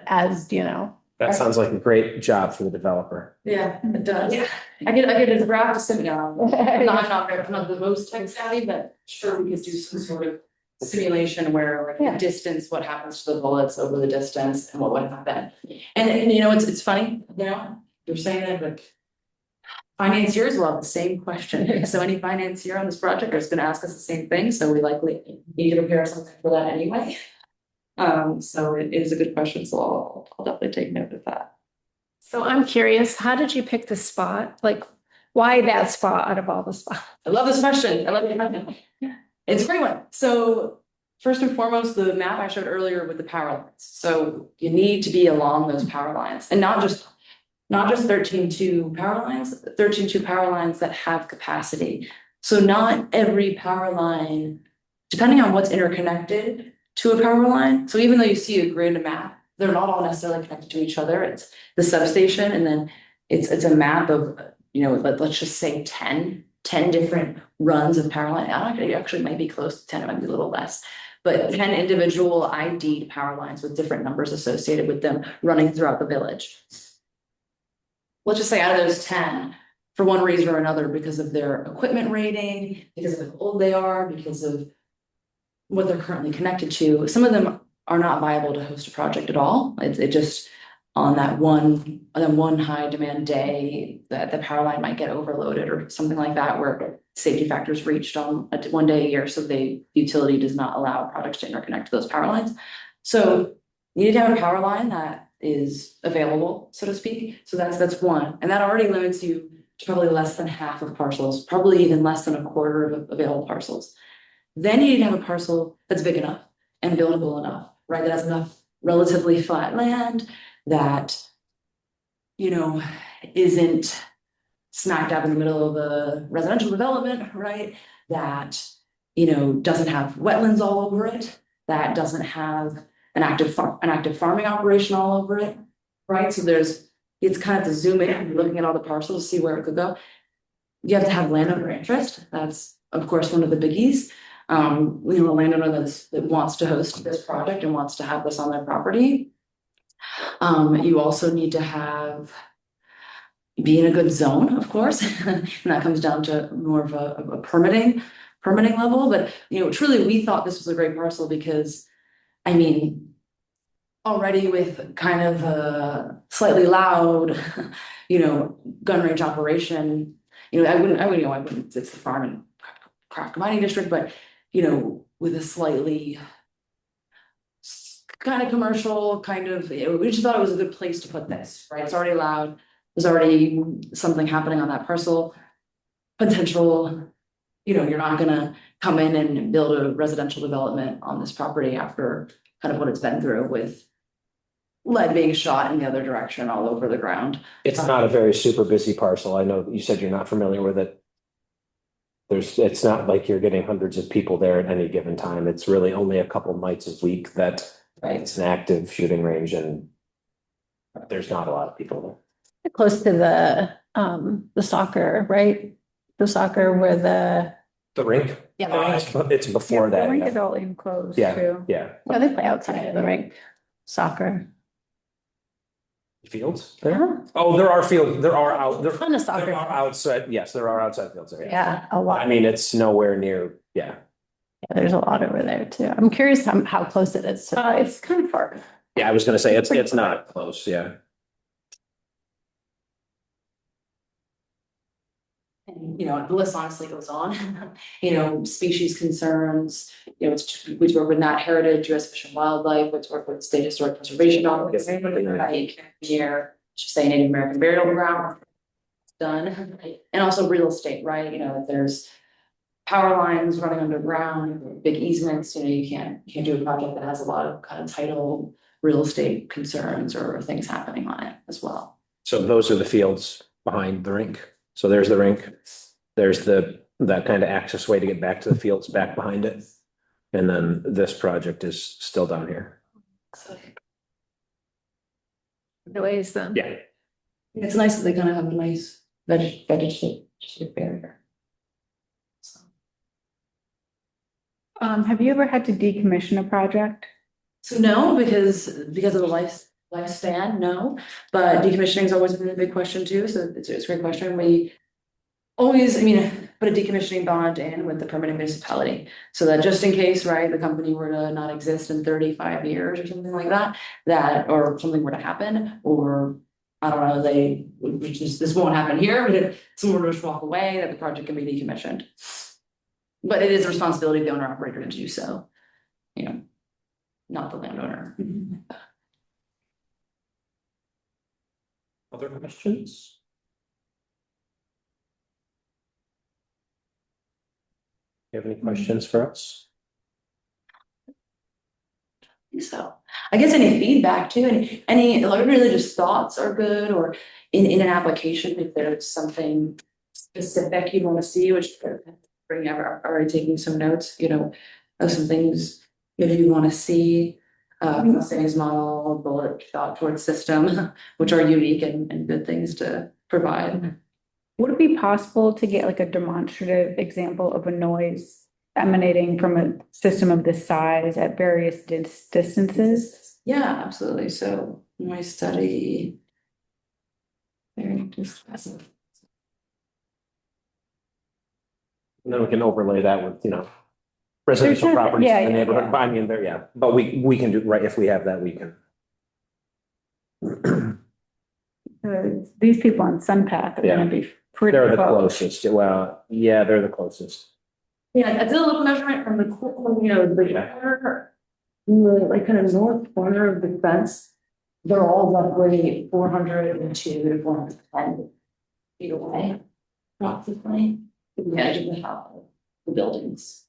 as That sounds like a great job for the developer. Yeah, it does. Yeah. I get a draft to sit down. I'm not the most tech savvy, but sure we could do some sort of simulation where the distance, what happens to the bullets over the distance and what would happen. And it's funny, you're saying that, but financiers will have the same question. So any financier on this project is going to ask us the same thing. So we likely need to prepare something for that anyway. So it is a good question. So I'll definitely take note of that. So I'm curious, how did you pick the spot? Why that spot out of all the spots? I love this question. It's a great one. So first and foremost, the map I showed earlier with the power lines. So you need to be along those power lines, and not just 13.2 power lines, 13.2 power lines that have capacity. So not every power line, depending on what's interconnected to a power line, so even though you see a grid map, they're not all necessarily connected to each other. It's the substation and then it's a map of, let's just say 10 different runs of power line. I don't know, it actually might be close to 10, it might be a little less. But 10 individual ID'd power lines with different numbers associated with them running throughout the village. Let's just say out of those 10, for one reason or another, because of their equipment rating, because of how old they are, because of what they're currently connected to, some of them are not viable to host a project at all. It just on that one high demand day that the power line might get overloaded or something like that, where safety factors reached on one day a year, so the utility does not allow projects to interconnect to those power lines. So you need to have a power line that is available, so to speak. So that's one, and that already limits you to probably less than half of parcels, probably even less than a quarter of available parcels. Then you need to have a parcel that's big enough and buildable enough, right? That has enough relatively flat land that, isn't smack dab in the middle of a residential development, right? That, doesn't have wetlands all over it, that doesn't have an active farming operation all over it, right? So it's kind of to zoom in and looking at all the parcels, see where it could go. You have to have landowner interest. That's, of course, one of the biggies. A landowner that wants to host this project and wants to have this on their property. You also need to be in a good zone, of course, and that comes down to more of a permitting level. But truly, we thought this was a great parcel because, already with kind of a slightly loud, gun range operation. I wouldn't. It's the farm and craft mining district, but with a slightly kind of commercial we just thought it was a good place to put this, right? It's already loud. There's already something happening on that parcel. Potential, you're not gonna come in and build a residential development on this property after kind of what it's been through with lead being shot in the other direction all over the ground. It's not a very super busy parcel. I know you said you're not familiar with it. It's not like you're getting hundreds of people there at any given time. It's really only a couple nights a week that it's an active shooting range, and there's not a lot of people there. Close to the soccer, right? The soccer where The rink? Yeah, the rink. It's before that. The rink Yeah. is all enclosed Yeah, too. yeah. No, they play outside of the rink, soccer. Fields there? Huh? Oh, there are fields. There are Ton of soccer. there are outside. Yes, there are outside fields there. Yeah, a lot. I mean, it's nowhere near. Yeah. There's a lot over there too. I'm curious how close it is to. It's kind of far. Yeah, I was gonna say it's not close. Yeah. And, the list honestly goes on, species concerns, we work with Nat Heritage, US Fish and Wildlife, we work with State Historic Preservation Office, here, just say Native American burial ground. Done, and also real estate, right? There's power lines running underground, big easements, you can't do a project that has a lot of kind of title, real estate concerns or things happening on it as well. So those are the fields behind the rink. So there's the rink. There's that kind of access way to get back to the fields back behind it. And then this project is still down here. The ways then. Yeah. It's nice that they kind of have a nice vegetative barrier. So. Have you ever had to decommission a project? So no, because of the lifespan, no, but decommissioning has always been a big question too, so it's a great question. We always, put a decommissioning bond in with the permitting municipality, so that just in case, right, the company were to not exist in 35 years or something like that, or something were to happen, or I don't know, this won't happen here, but if someone were to just walk away, that the project can be decommissioned. But it is the responsibility of the owner operator to do so, not the landowner. Other questions? You have any questions for us? So I guess any feedback too, any like really just thoughts are good, or in an application, if there's something specific you want to see, which bringing, already taking some notes, you know, of some things maybe you want to see. Savings model, bullet thought towards system, which are unique and good things to provide. Would it be possible to get like a demonstrative example of a noise emanating from a system of this size at various distances? Yeah, absolutely. So my study. Very just. And then we can overlay that with, residential There's not- properties yeah, in the yeah, neighborhood, yeah. but I mean, there, yeah, but we can do, right, if we have that, we can. These people on Sun Path are Yeah. gonna be pretty They're the close. closest, well, yeah, they're the closest. Yeah, I did a little measurement from the, the corner, like kind of north corner of the fence. They're all roughly 402 to 410 feet away, approximately, from the edge of the house, the buildings.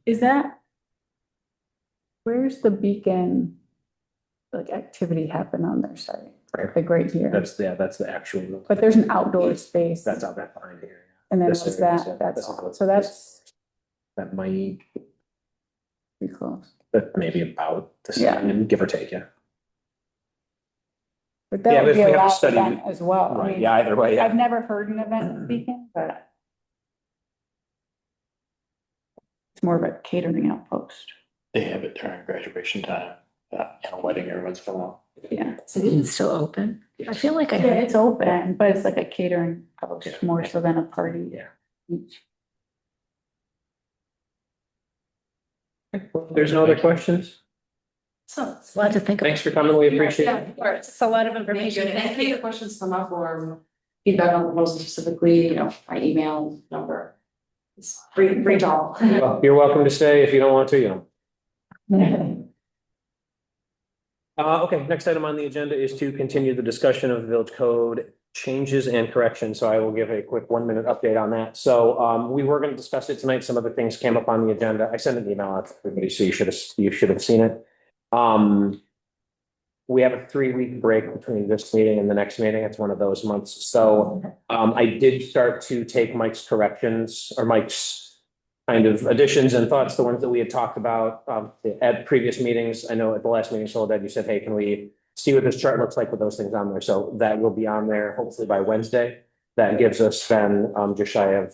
Is that? Where's the beacon? Like activity happen on their site, like right here, That's the actual. but there's an outdoor space. That's out back behind here. And then This what's area, that? yeah, That's, this- so that's That might, pretty close. that maybe about the Yeah. same, give or take, yeah. But Yeah, that but would if be we a have to loud study- event as well. I Right, mean, yeah, either way, I've yeah. never heard an event with beacon, but it's more of a catering outpost. They have it during graduation time, and a wedding, everyone's filling. Yeah. So it's still open? I feel like I Yeah, heard it's open, but it's like a catering outpost more so than a party. Yeah. There's no other questions? So. it's a lot to think about. Thanks for coming, we appreciate Yeah, it. of course. It's a lot of Thank information. you. And if any questions come up or feedback on the proposal specifically, you know, my email number. It's free to all. Well, you're welcome to stay if you don't want to, Okay, next item on the agenda is to continue the discussion of the village code changes and corrections. So I will give a quick 1-minute update on that. So we were going to discuss it tonight. Some other things came up on the agenda. I sent an email out to everybody, so you should have seen it. We have a 3-week break between this meeting and the next meeting. It's one of those months. So I did start to take Mike's corrections or Mike's kind of additions and thoughts, the ones that we had talked about at previous meetings. I know at the last meeting, Soledad, you said, hey, can we see what this chart looks like with those things on there? So that will be on there hopefully by Wednesday. That gives us then just shy of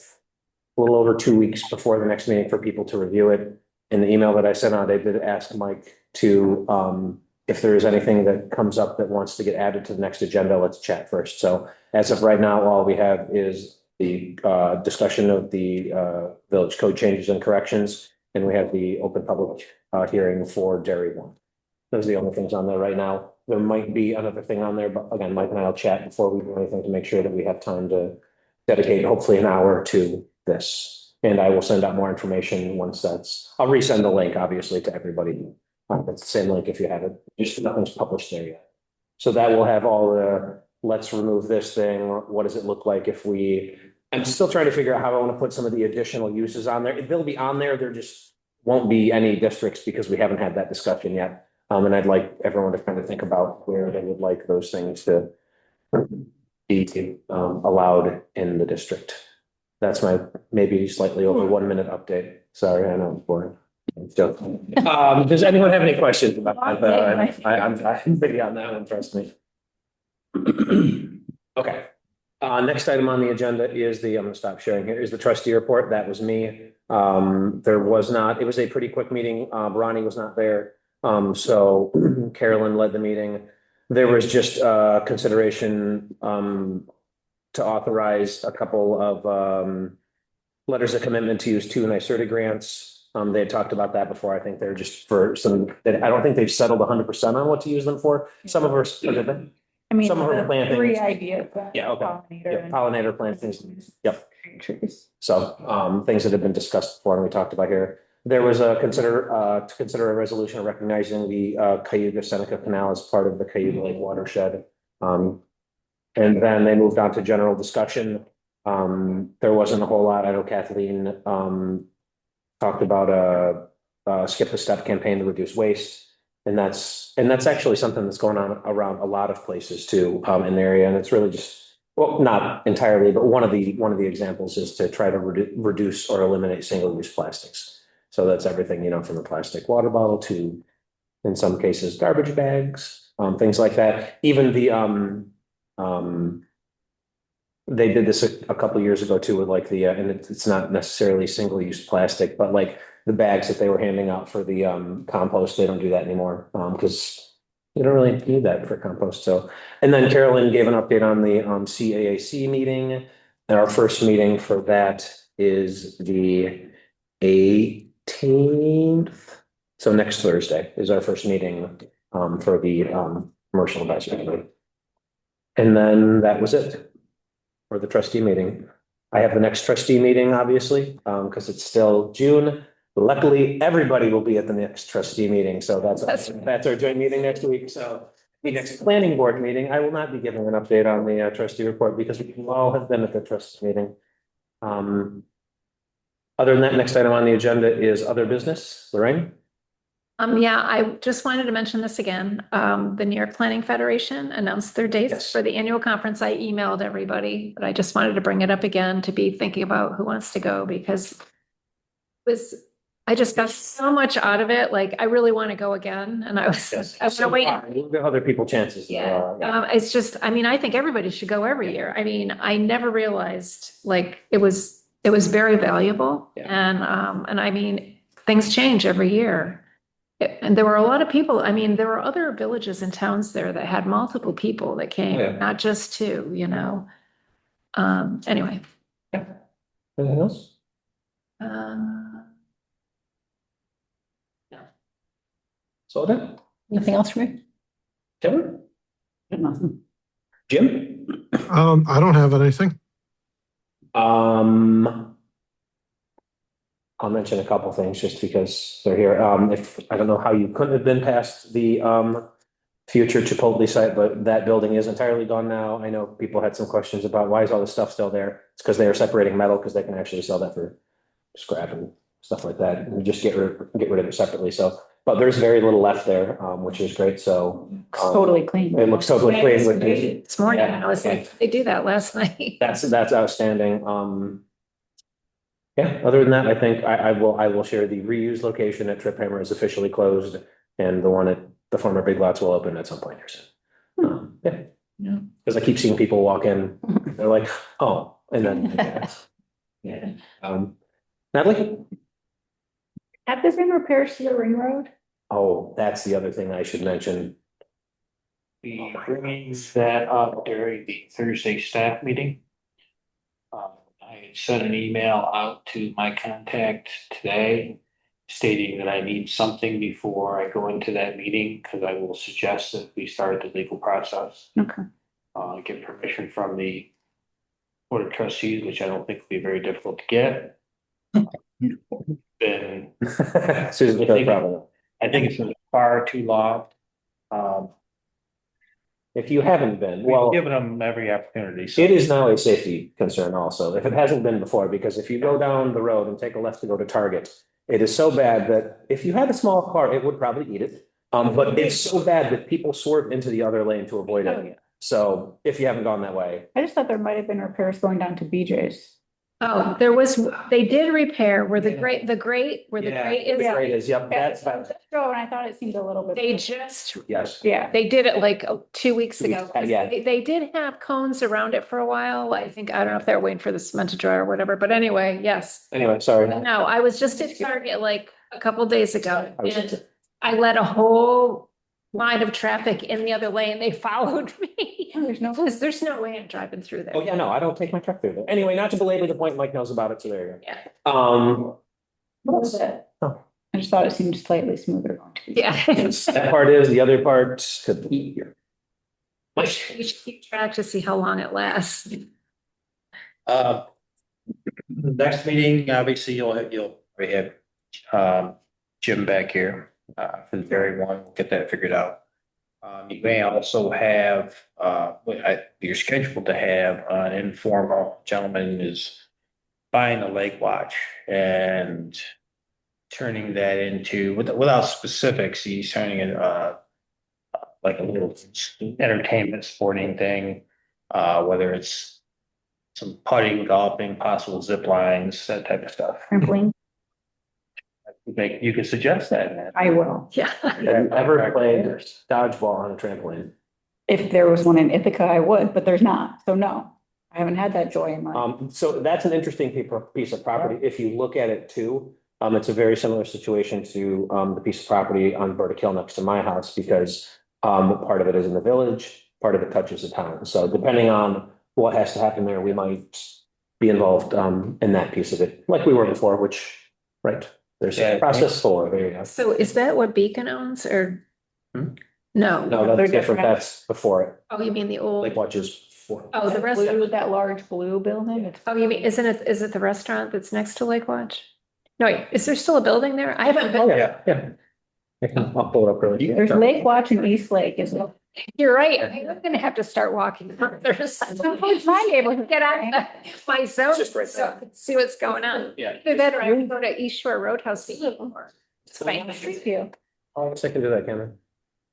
a little over 2 weeks before the next meeting for people to review it. In the email that I sent out, I did ask Mike to, if there is anything that comes up that wants to get added to the next agenda, let's chat first. So as of right now, all we have is the discussion of the village code changes and corrections, and we have the open public hearing for Dairy One. Those are the only things on there right now. There might be another thing on there, but again, Mike and I will chat before we do anything to make sure that we have time to dedicate hopefully an hour to this. And I will send out more information once I'll resend the link, obviously, to everybody. It's the same link if you have it, just nothing's published there yet. So that will have all the, let's remove this thing, what does it look like if I'm still trying to figure out how I want to put some of the additional uses on there. They'll be on there, there just won't be any districts because we haven't had that discussion yet. And I'd like everyone to kind of think about where they would like those things to be allowed in the district. That's my maybe slightly over 1-minute update. Sorry, I know it's boring. I'm joking. Does anyone have any questions about that? I'm big on that one, trust me. Okay. Next item on the agenda is I'm gonna stop sharing here, is the trustee report. That was me. It was a pretty quick meeting. Ronnie was not there. So Carolyn led the meeting. There was just consideration to authorize a couple of letters of commitment to use 2 NYSERDA grants. They had talked about that before. I think they're just for I don't think they've settled 100% on what to you them for. Some of us, I mean, some of our the plantings. 3 ideas. Yeah, okay. Pollinator and- Pollinator plantings. Yep. Trees. So things that have been discussed before and we talked about here. There was to consider a resolution recognizing the Cayuga Seneca Canal as part of the Cayuga Lake watershed. And then they moved on to general discussion. There wasn't a whole lot. I know Kathleen, talked about skip the step campaign to reduce waste. And that's actually something that's going on around a lot of places too, in the area. And it's really just, well, not entirely, but one of the examples is to try to reduce or eliminate single-use plastics. So that's everything, you know, from a plastic water bottle to, in some cases, garbage bags, things like that. Even they did this a couple years ago too with like and it's not necessarily single-use plastic, but like the bags that they were handing out for the compost, they don't do that anymore because you don't really need that for compost. So, and then Carolyn gave an update on the CAAC meeting, and our first meeting for that is the 18th. So next Thursday is our first meeting for the commercial advisory committee. And then that was it for the trustee meeting. I have the next trustee meeting, obviously, because it's still June. Luckily, everybody will be at the next trustee meeting, so that's our joint meeting next week. So the next planning board meeting, I will not be giving an update on the trustee report because we all have been at the trustee meeting. Other than that, next item on the agenda is other business. Lorraine? Yeah, I just wanted to mention this again. The New York Planning Federation announced their dates Yes. for the annual conference. I emailed everybody, but I just wanted to bring it up again to be thinking about who wants to go because I just got so much out of it. Like, I really want to go again. And I was going to wait. We'll give other people chances. Yeah. It's just, I mean, I think everybody should go every year. I mean, I never realized like it was very valuable. Yeah. And I mean, things change every year. And there were a lot of people. I mean, there were other villages and towns there that had multiple people that came, Yeah. not just two, you know. Anyway. Anything else? No. So then, Nothing else for me? Taylor? Nothing. Jim? I don't have anything. I'll mention a couple things just because they're here. If I don't know how you couldn't have been past the future Chipotle site, but that building is entirely gone now. I know people had some questions about why is all this stuff still there? It's because they are separating metal because they can actually sell that for scrap and stuff like that, and just get rid of it separately. So, but there's very little left there, which is great. So Totally clean. it looks totally clean. This morning, Yeah. I was like, they do that last night. That's outstanding. Yeah, other than that, I think I will share the reuse location at Trip Hammer is officially closed, and the one at the former Big Lots will open at some point here soon. Yeah, because I keep seeing people walk in, they're like, oh, and then Yeah. Natalie? Have there been repairs to the ring road? Oh, that's the other thing I should mention. Be bringing that up during the Thursday staff meeting. I sent an email out to my contact today stating that I need something before I go into that meeting because I will suggest that we start the legal process. Okay. Get permission from the Board of Trustees, which I don't think will be very difficult to get. Then Susan, no problem. I think it's far too long. If you haven't been, We've well, given them every opportunity. So it is now a safety concern also, if it hasn't been before, because if you go down the road and take a left to go to Target, it is so bad that if you had a small car, it would probably eat it. But it's so bad that people swerve into the other lane to avoid Oh, it. yeah. So if you haven't gone that way, I just thought there might have been repairs going down to BJ's. Oh, they did repair where the grate is. great is, yep, that's And I thought it seemed a little bit. They just, yes. Yeah. they did it like 2 weeks 2 weeks, ago. yeah. They did have cones around it for a while. I think, I don't know if they're waiting for the cement to dry or whatever, but anyway, yes. Anyway, sorry. No, I was just at Target like a couple days ago and I let a whole line of traffic in the other lane. They followed me. There's no way I'm driving through there. Oh, yeah, no, I don't take my truck through there. Anyway, not to belabor the point, Mike knows about it, so there you go. Yeah. What was it? Oh. I just thought it seemed slightly smoother. Going to be. Yeah. That part is, the other part could be here. You should keep track to see how long it lasts. the next meeting, obviously, you'll have Jim back here for the very one. We'll get that figured out. You may also have, you're scheduled to have an informal gentleman is buying a lake watch and turning that into, without specifics, he's turning it, like a little entertainment sporting thing, whether it's some putting, golfing, possible zip lines, that type of stuff. Trampoline. You could suggest that, man. I will. Yeah. Have you ever played dodgeball on a trampoline? If there was one in Ithaca, I would, but there's not. So no, I haven't had that joy in my. So that's an interesting piece of property. If you look at it too, it's a very similar situation to the piece of property on Burdick Hill next to my house because part of it is in the village, part of it touches the town. So depending on what has to happen there, we might be involved in that piece of it, like we were before, which, right, there's a process for, there you go. So is that what Beacon owns or? Hmm? No. No, that's different. That's before it. Oh, you mean the old? Lake Watches before. Oh, the Blue, restaurant. that large blue building. It's- Oh, you mean, is it the restaurant that's next to Lake Watch? No, wait, is there still a building there? I haven't Oh, been. yeah. I'll pull it up really. There's Lake Watch and East Lake, isn't it? You're right. I'm gonna have to start walking further. It's my neighborhood. Get out my zone, Just right so see what's going on. Yeah. Either that or I can go to East Shore Roadhouse to eat more. It's fine. Street view. Oh, I can do that, Cameron.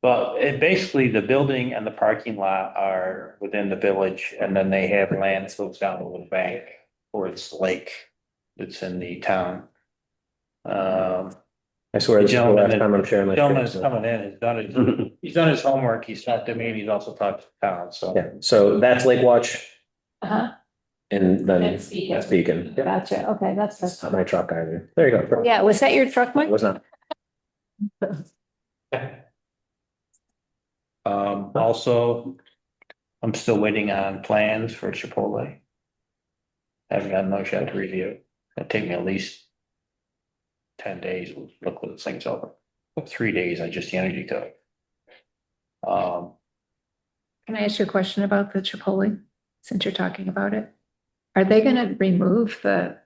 Well, basically, the building and the parking lot are within the village, and then they have land that goes down to the bank towards the lake that's in the town. I swear this is the Gentleman last time I'm sharing my. Gentleman is screen, so- coming in, he's done his homework, he's talked to me, and he's also talked to the town, so. Yeah, so that's Lake Watch Uh-huh. and then That's Beacon. that's Beacon. Yeah, Gotcha. Okay, that's. It's not my truck either. There you go. Yeah, was that your truck, Mike? It was not. Also, I'm still waiting on plans for Chipotle. Haven't gotten no shot to review. It'll take me at least 10 days, we'll look when this thing's over. 3 days, I just the energy to it. Can I ask you a question about the Chipotle, since you're talking about it? Are they gonna remove the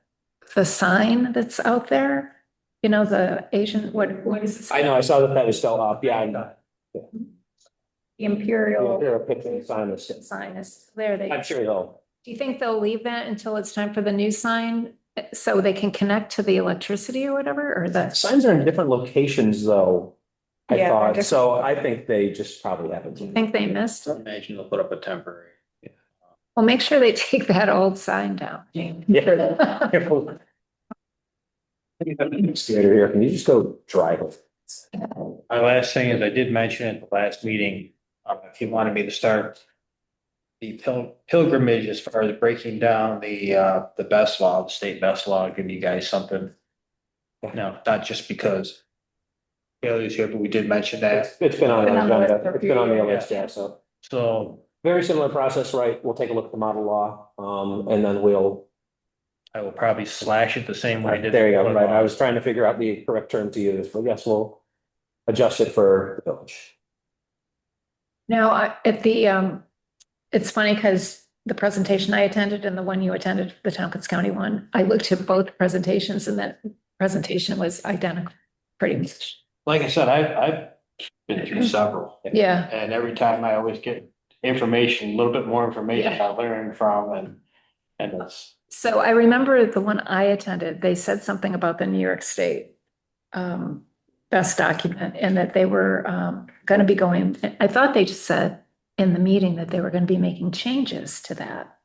sign that's out there? You know, the Asian, what is this? I know, I saw that was still up. Yeah, I know. The Imperial There are pictures sign this. sign is there. I'm sure they'll. Do you think they'll leave that until it's time for the new sign? So they can connect to the electricity or whatever, or the? Signs are in different locations though, I Yeah, thought. they're So I think they just probably haven't. I think they missed it. Imagine they'll put up a temporary. Well, make sure they take that old sign down. Yeah. Theater here, can you just go drive it? My last thing is, I did mention at the last meeting, if you wanted me to start the pilgrimage as far as breaking down the best law, the state best law, give you guys something. No, not just because Haley's here, but we did mention that. It's been on the Been on the list agenda. for a It's been on the few list, yeah, so. So Very similar process, right? We'll take a look at the model law, and then we'll. I will probably slash it the same way I did. There you go, right? I was trying to figure out the correct term to use, but yes, we'll adjust it for the village. Now, it's funny because the presentation I attended and the one you attended, the Tompkins County one, I looked at both presentations and that presentation was identical, pretty much. Like I said, I've been through several. Yeah. And every time I always get information, a little bit more information I learn from and it's. So I remember the one I attended, they said something about the New York State best document and that they were going to be going, I thought they just said in the meeting that they were going to be making changes to that.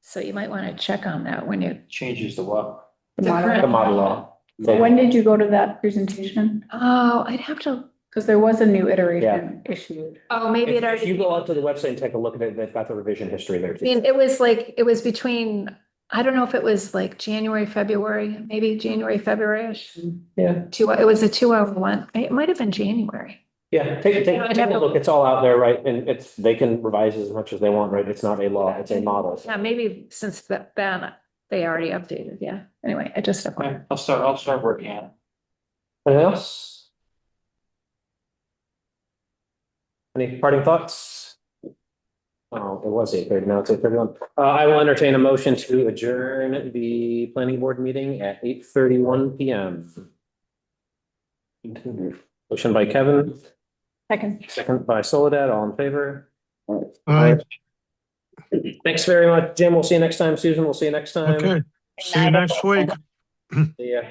So you might want to check on that when you. Changes the what? The The model. model law. So when did you go to that presentation? Oh, I'd have to, Because there was a new iteration issued. oh, maybe it If you already, go out to the website and take a look at it, they've got the revision history there I too. mean, it was between, I don't know if it was like January, February, maybe January, February-ish. Yeah. It was a 2-hour one. It might have been January. Yeah, take a look. It's all out there, right? And they can revise as much as they want, right? It's not a law, it's a model. Yeah, maybe since then they already updated. Yeah. Anyway, I just. Okay, I'll start working on it. Anything else? Any parting thoughts? Oh, it was 8:30, now it's 8:31. I will entertain a motion to adjourn the planning board meeting at 8:31 PM. Motion by Kevin, Second. Second by Soledad, all in favor? Aye. Thanks very much, Jim. We'll see you next time. Susan, we'll see you next time. Okay, see you next week. See ya.